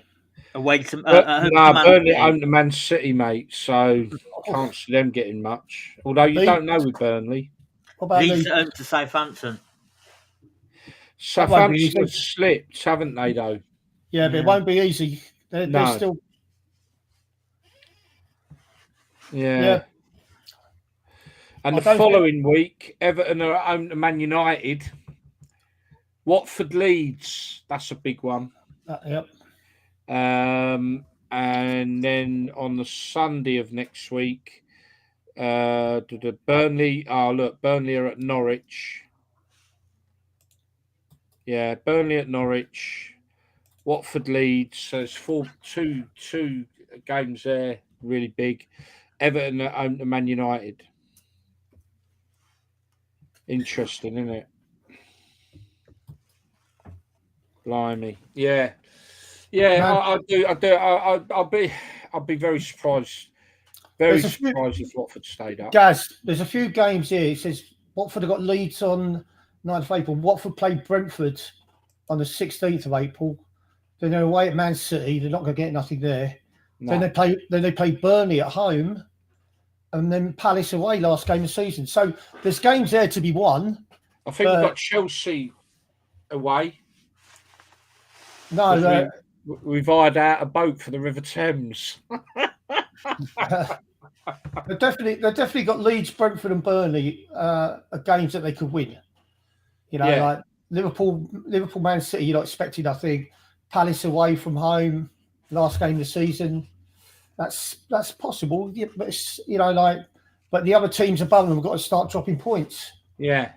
Speaker 3: Away to
Speaker 2: Burnley own the Man City, mate, so can't see them getting much. Although you don't know with Burnley.
Speaker 3: What about Leeds home to Southampton?
Speaker 2: Southampton have slipped, haven't they, though?
Speaker 4: Yeah, but it won't be easy. They're still...
Speaker 2: Yeah. And the following week, Everton are at home to Man United. Watford Leeds, that's a big one.
Speaker 4: Yep.
Speaker 2: And then on the Sunday of next week, Burnley. Burnley are at Norwich. Yeah, Burnley at Norwich. Watford Leeds. So it's two games there, really big. Everton at home to Man United. Interesting, isn't it? Blimey, yeah. I do. I'll be very surprised. Surprised if Watford stayed up.
Speaker 4: Guys, there's a few games here. It says Watford have got Leeds on 9th of April. Watford played Brentford on the 16th of April. Then they're away at Man City. They're not going to get nothing there. No. Then they play Burnley at home, and then Palace away last game of the season. So there's games there to be won.
Speaker 2: I think we've got Chelsea away.
Speaker 4: No,
Speaker 2: we've hired out a boat for the River Thames.
Speaker 4: They've definitely got Leeds, Brentford, and Burnley games that they could win. You know, like Liverpool, Man City. You're not expecting, I think, Palace away from home, last game of the season. That's possible. Yeah, but it's, but the other teams above them have got to start dropping points.
Speaker 2: Yeah.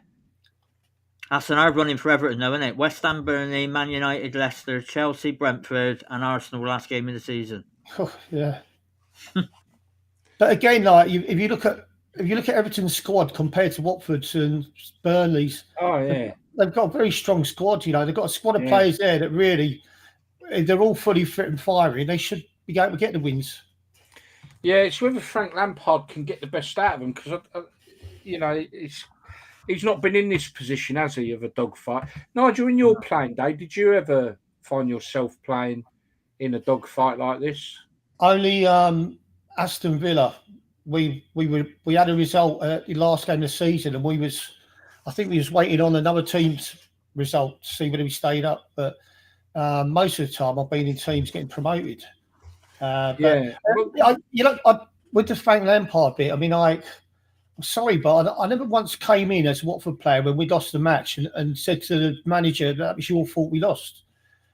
Speaker 3: That's an hard running for Everton, though, isn't it? West Ham, Burnley, Man United, Leicester, Chelsea, Brentford, and Arsenal last game of the season.
Speaker 4: Oh, yeah. But again, if you look at Everton's squad compared to Watford's and Burnley's, they've got a very strong squad. You know, they've got a squad of players there that really, they're all fully fit and fiery. They should be able to get the wins.
Speaker 2: Yeah, it's whether Frank Lampard can get the best out of them because, he's not been in this position, has he, of a dogfight? Nigel, in your playing day, did you ever find yourself playing in a dogfight like this?
Speaker 4: Only Aston Villa. We had a result at the last game of the season, and I think we was waiting on another team's result to see whether we stayed up. But most of the time, I've been in teams getting promoted. With the Frank Lampard bit, I mean, I'm sorry, but I never once came in as a Watford player when we lost the match and said to the manager that it was your fault we lost.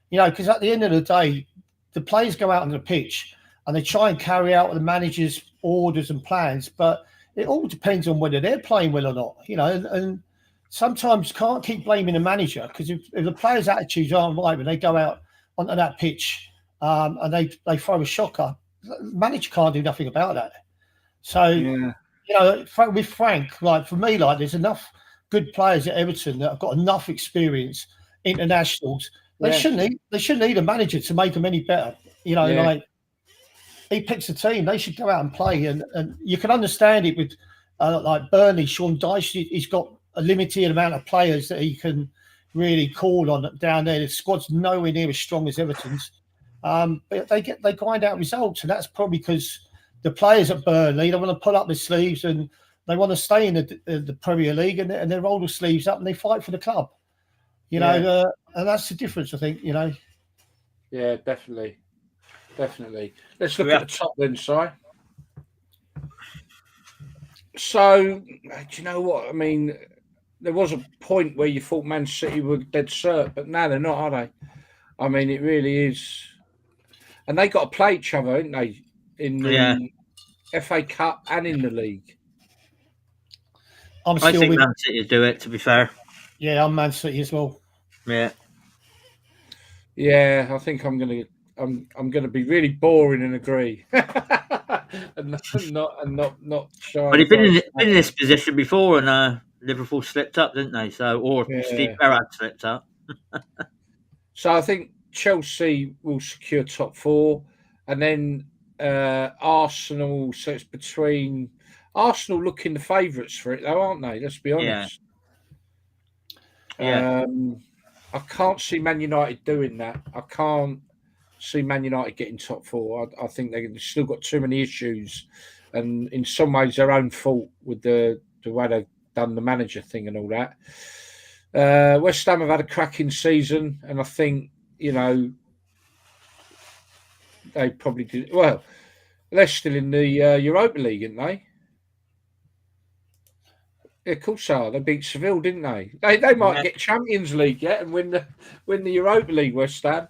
Speaker 4: You know, because at the end of the day, the players go out on the pitch and they try and carry out the manager's orders and plans, but it all depends on whether they're playing well or not. You know, and sometimes can't keep blaming the manager because if the players' attitudes aren't right when they go out onto that pitch and they throw a shocker, the manager can't do nothing about that. So. Yeah. You know, with Frank, like for me, like there's enough good players at Everton that have got enough experience, internationals. They shouldn't need a manager to make them any better. You know, like he picks a team, they should go out and play. And you can understand it with like Burnley, Sean Dyche. He's got a limited amount of players that he can really call on down there. The squad's nowhere near as strong as Everton's, but they grind out results, and that's probably because the players at Burnley, they want to pull up their sleeves and they want to stay in the Premier League, and they roll the sleeves up and they fight for the club. You know, and that's the difference, I think. You know.
Speaker 2: Yeah, definitely. Let's look at the top then, Si. So, do you know what I mean? There was a point where you thought Man City were dead cert, but now they're not, are they? I mean, it really is. And they got to play each other, haven't they? In the FA Cup and in the league.
Speaker 3: I think Man City do it, to be fair.
Speaker 4: Yeah, I'm Man City as well.
Speaker 3: Yeah.
Speaker 2: Yeah, I think I'm gonna be really boring and agree. and not shy.
Speaker 3: But he'd been in this position before, and Liverpool slipped up, didn't they? So, Steve Gerrard slipped up.
Speaker 2: So I think Chelsea will secure top 4, and then Arsenal. So it's between Arsenal looking the favourites for it, though, aren't they? Let's be honest.
Speaker 3: Yeah.
Speaker 2: I can't see Man United doing that. I can't see Man United getting top 4. I think they've still got too many issues, and in some ways their own fault with the way they've done the manager thing and all that. West Ham have had a cracking season, and I think, you know, they probably did well. They're still in the Europa League, aren't they? Yeah, of course they are. They beat Seville, didn't they? They might get Champions League yet and win the Europa League. West Ham.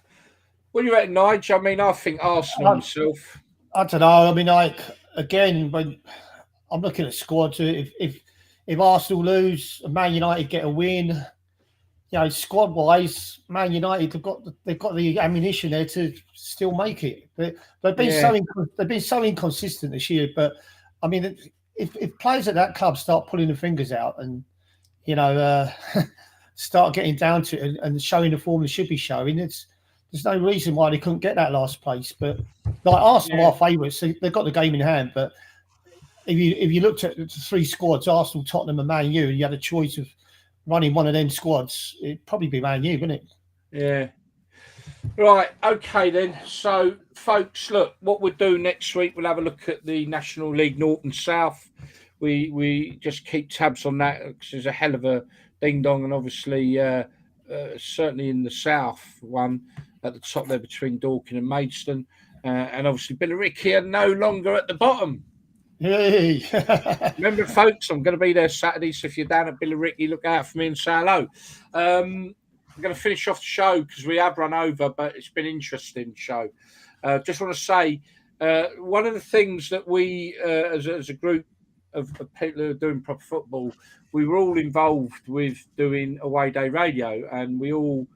Speaker 2: What do you reckon, Nigel? I mean, I think Arsenal myself.
Speaker 4: I don't know. I mean, like, again, when I'm looking at squads, if Arsenal lose and Man United get a win, you know, squad wise, Man United they've got the ammunition there to still make it. They've been so inconsistent this year. But I mean, if players at that club start pulling the fingers out and, you know, start getting down to it and showing the form they should be showing, there's no reason why they couldn't get that last place. But like Arsenal are favourites, so they've got the game in hand. But if you looked at the 3 squads, Arsenal, Tottenham, and Man U, and you had a choice of running one of them squads, it'd probably be Man U, wouldn't it?
Speaker 2: Yeah. Right. Okay then. So, folks, look, what we'll do next week, we'll have a look at the National League North and South. We just keep tabs on that because there's a hell of a ding dong, and obviously, certainly in the South one at the top there between Dorking and Maidstone, and obviously Billericay are no longer at the bottom.
Speaker 4: Hey.
Speaker 2: Remember, folks, I'm going to be there Saturday, so if you're down at Billericay, look out for me and say hello. I'm going to finish off the show because we have run over, but it's been an interesting show. Just want to say, one of the things that we, as a group of people who are doing proper football, we were all involved with doing away day radio, and we all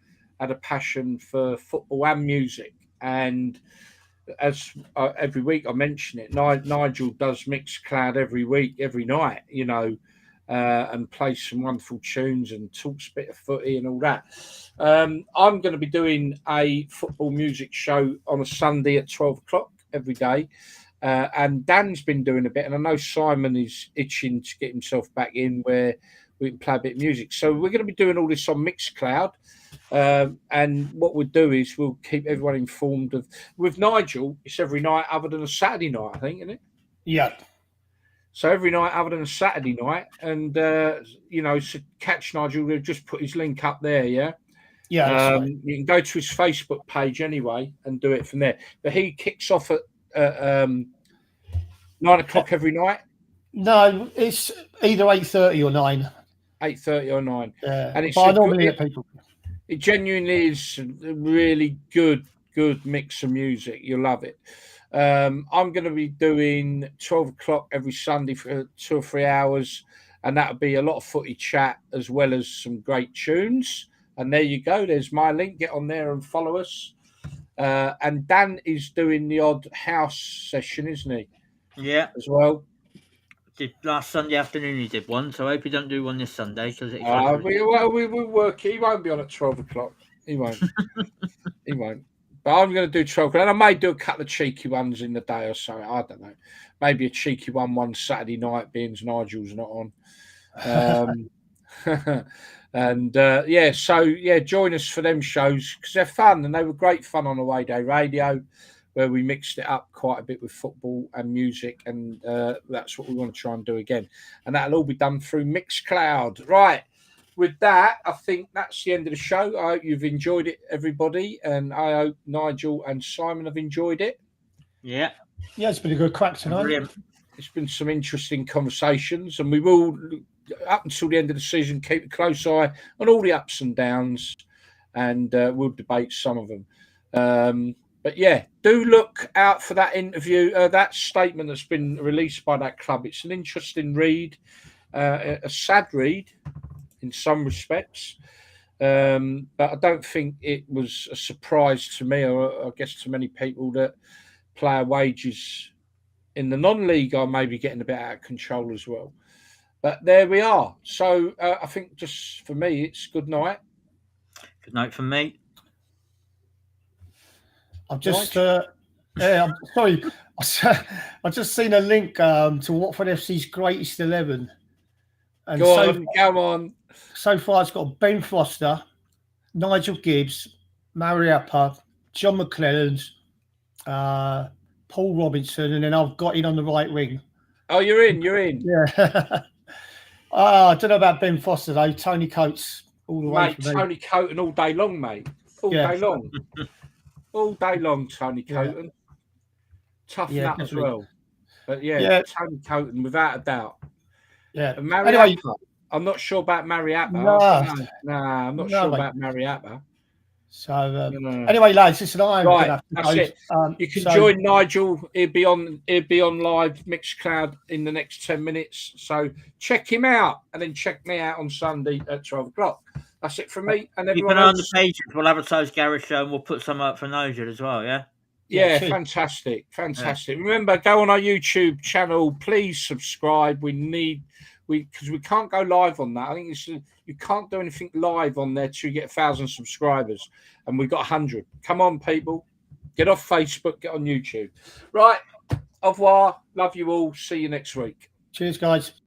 Speaker 2: had a passion for football and music. And as every week I mention it, Nigel does Mixcloud every week, every night, you know, and plays some wonderful tunes and talks a bit of footy and all that. I'm going to be doing a football music show on a Sunday at 12 o'clock every day. And Dan's been doing a bit, and I know Simon is itching to get himself back in where we can play a bit of music. So we're going to be doing all this on Mixcloud. And what we'll do is we'll keep everyone informed of. With Nigel, it's every night other than a Saturday night, I think, isn't it?
Speaker 4: Yeah.
Speaker 2: So every night other than a Saturday night, and you know, so catch Nigel. We'll just put his link up there. Yeah.
Speaker 4: Yeah.
Speaker 2: You can go to his Facebook page anyway and do it from there. But he kicks off at 9 o'clock every night.
Speaker 4: No, it's either 8:30 or 9.
Speaker 2: 8:30 or 9.
Speaker 4: And it's I normally get people.
Speaker 2: It genuinely is a really good mix of music. You'll love it. I'm going to be doing 12 o'clock every Sunday for 2 or 3 hours, and that'll be a lot of footy chat as well as some great tunes. And there you go. There's my link. Get on there and follow us. And Dan is doing the odd house session, isn't he?
Speaker 3: Yeah.
Speaker 2: As well.
Speaker 3: Last Sunday afternoon he did one, so I hope you don't do one this Sunday because it's.
Speaker 2: We'll work. He won't be on at 12 o'clock. He won't. He won't. But I'm going to do 12 o'clock, and I may do a couple of cheeky ones in the day or so. I don't know. Maybe a cheeky one Saturday night, being Nigel's not on. And join us for them shows because they're fun, and they were great fun on Away Day Radio. where we mixed it up quite a bit with football and music, and that's what we want to try and do again. And that'll all be done through Mixcloud. Right. With that, I think that's the end of the show. I hope you've enjoyed it, everybody, and I hope Nigel and Simon have enjoyed it.
Speaker 3: Yeah.
Speaker 4: Yeah, it's been a good crack tonight. Brilliant.
Speaker 2: It's been some interesting conversations, and we will, up until the end of the season, keep a close eye on all the ups and downs, and we'll debate some of them. But yeah, do look out for that interview, that statement that's been released by that club. It's an interesting read, a sad read in some respects, but I don't think it was a surprise to me, or I guess to many people, that player wages in the non-league are maybe getting a bit out of control as well. But there we are. So I think just for me, it's good night.
Speaker 3: Good night from me.
Speaker 4: I've just, I'm sorry, I've just seen a link to Watford FC's greatest 11. And
Speaker 2: go on.
Speaker 4: So far, it's got Ben Foster, Nigel Gibbs, Mariappa, John McClelland, Paul Robinson, and then I've got in on the right wing.
Speaker 2: Oh, you're in.
Speaker 4: Yeah. I don't know about Ben Foster, though. Tony Coates all the way for me.
Speaker 2: Tony Coates all day long, mate. All day long. All day long, Tony Coates. Tough nut as well. But Tony Coates, without a doubt.
Speaker 4: Yeah.
Speaker 2: And Mariappa, I'm not sure about Mariappa. No, I'm not sure about Mariappa.
Speaker 4: So anyway, lads, listen, I'm
Speaker 2: right.
Speaker 4: Gonna
Speaker 2: That's it. You can join Nigel. He'll be on live Mixcloud in the next 10 minutes. So check him out, and then check me out on Sunday at 12 o'clock. That's it from me. And
Speaker 3: everyone else. On the pages, we'll advertise Gareth's show, and we'll put some up for Nigel as well.
Speaker 2: Yeah, fantastic. Yeah. Remember, go on our YouTube channel. Please subscribe. Because we can't go live on that. I think you can't do anything live on there till you get 1,000 subscribers, and we've got 100. Come on, people, get off Facebook, get on YouTube. Right, au revoir. Love you all. See you next week.
Speaker 4: Cheers, guys.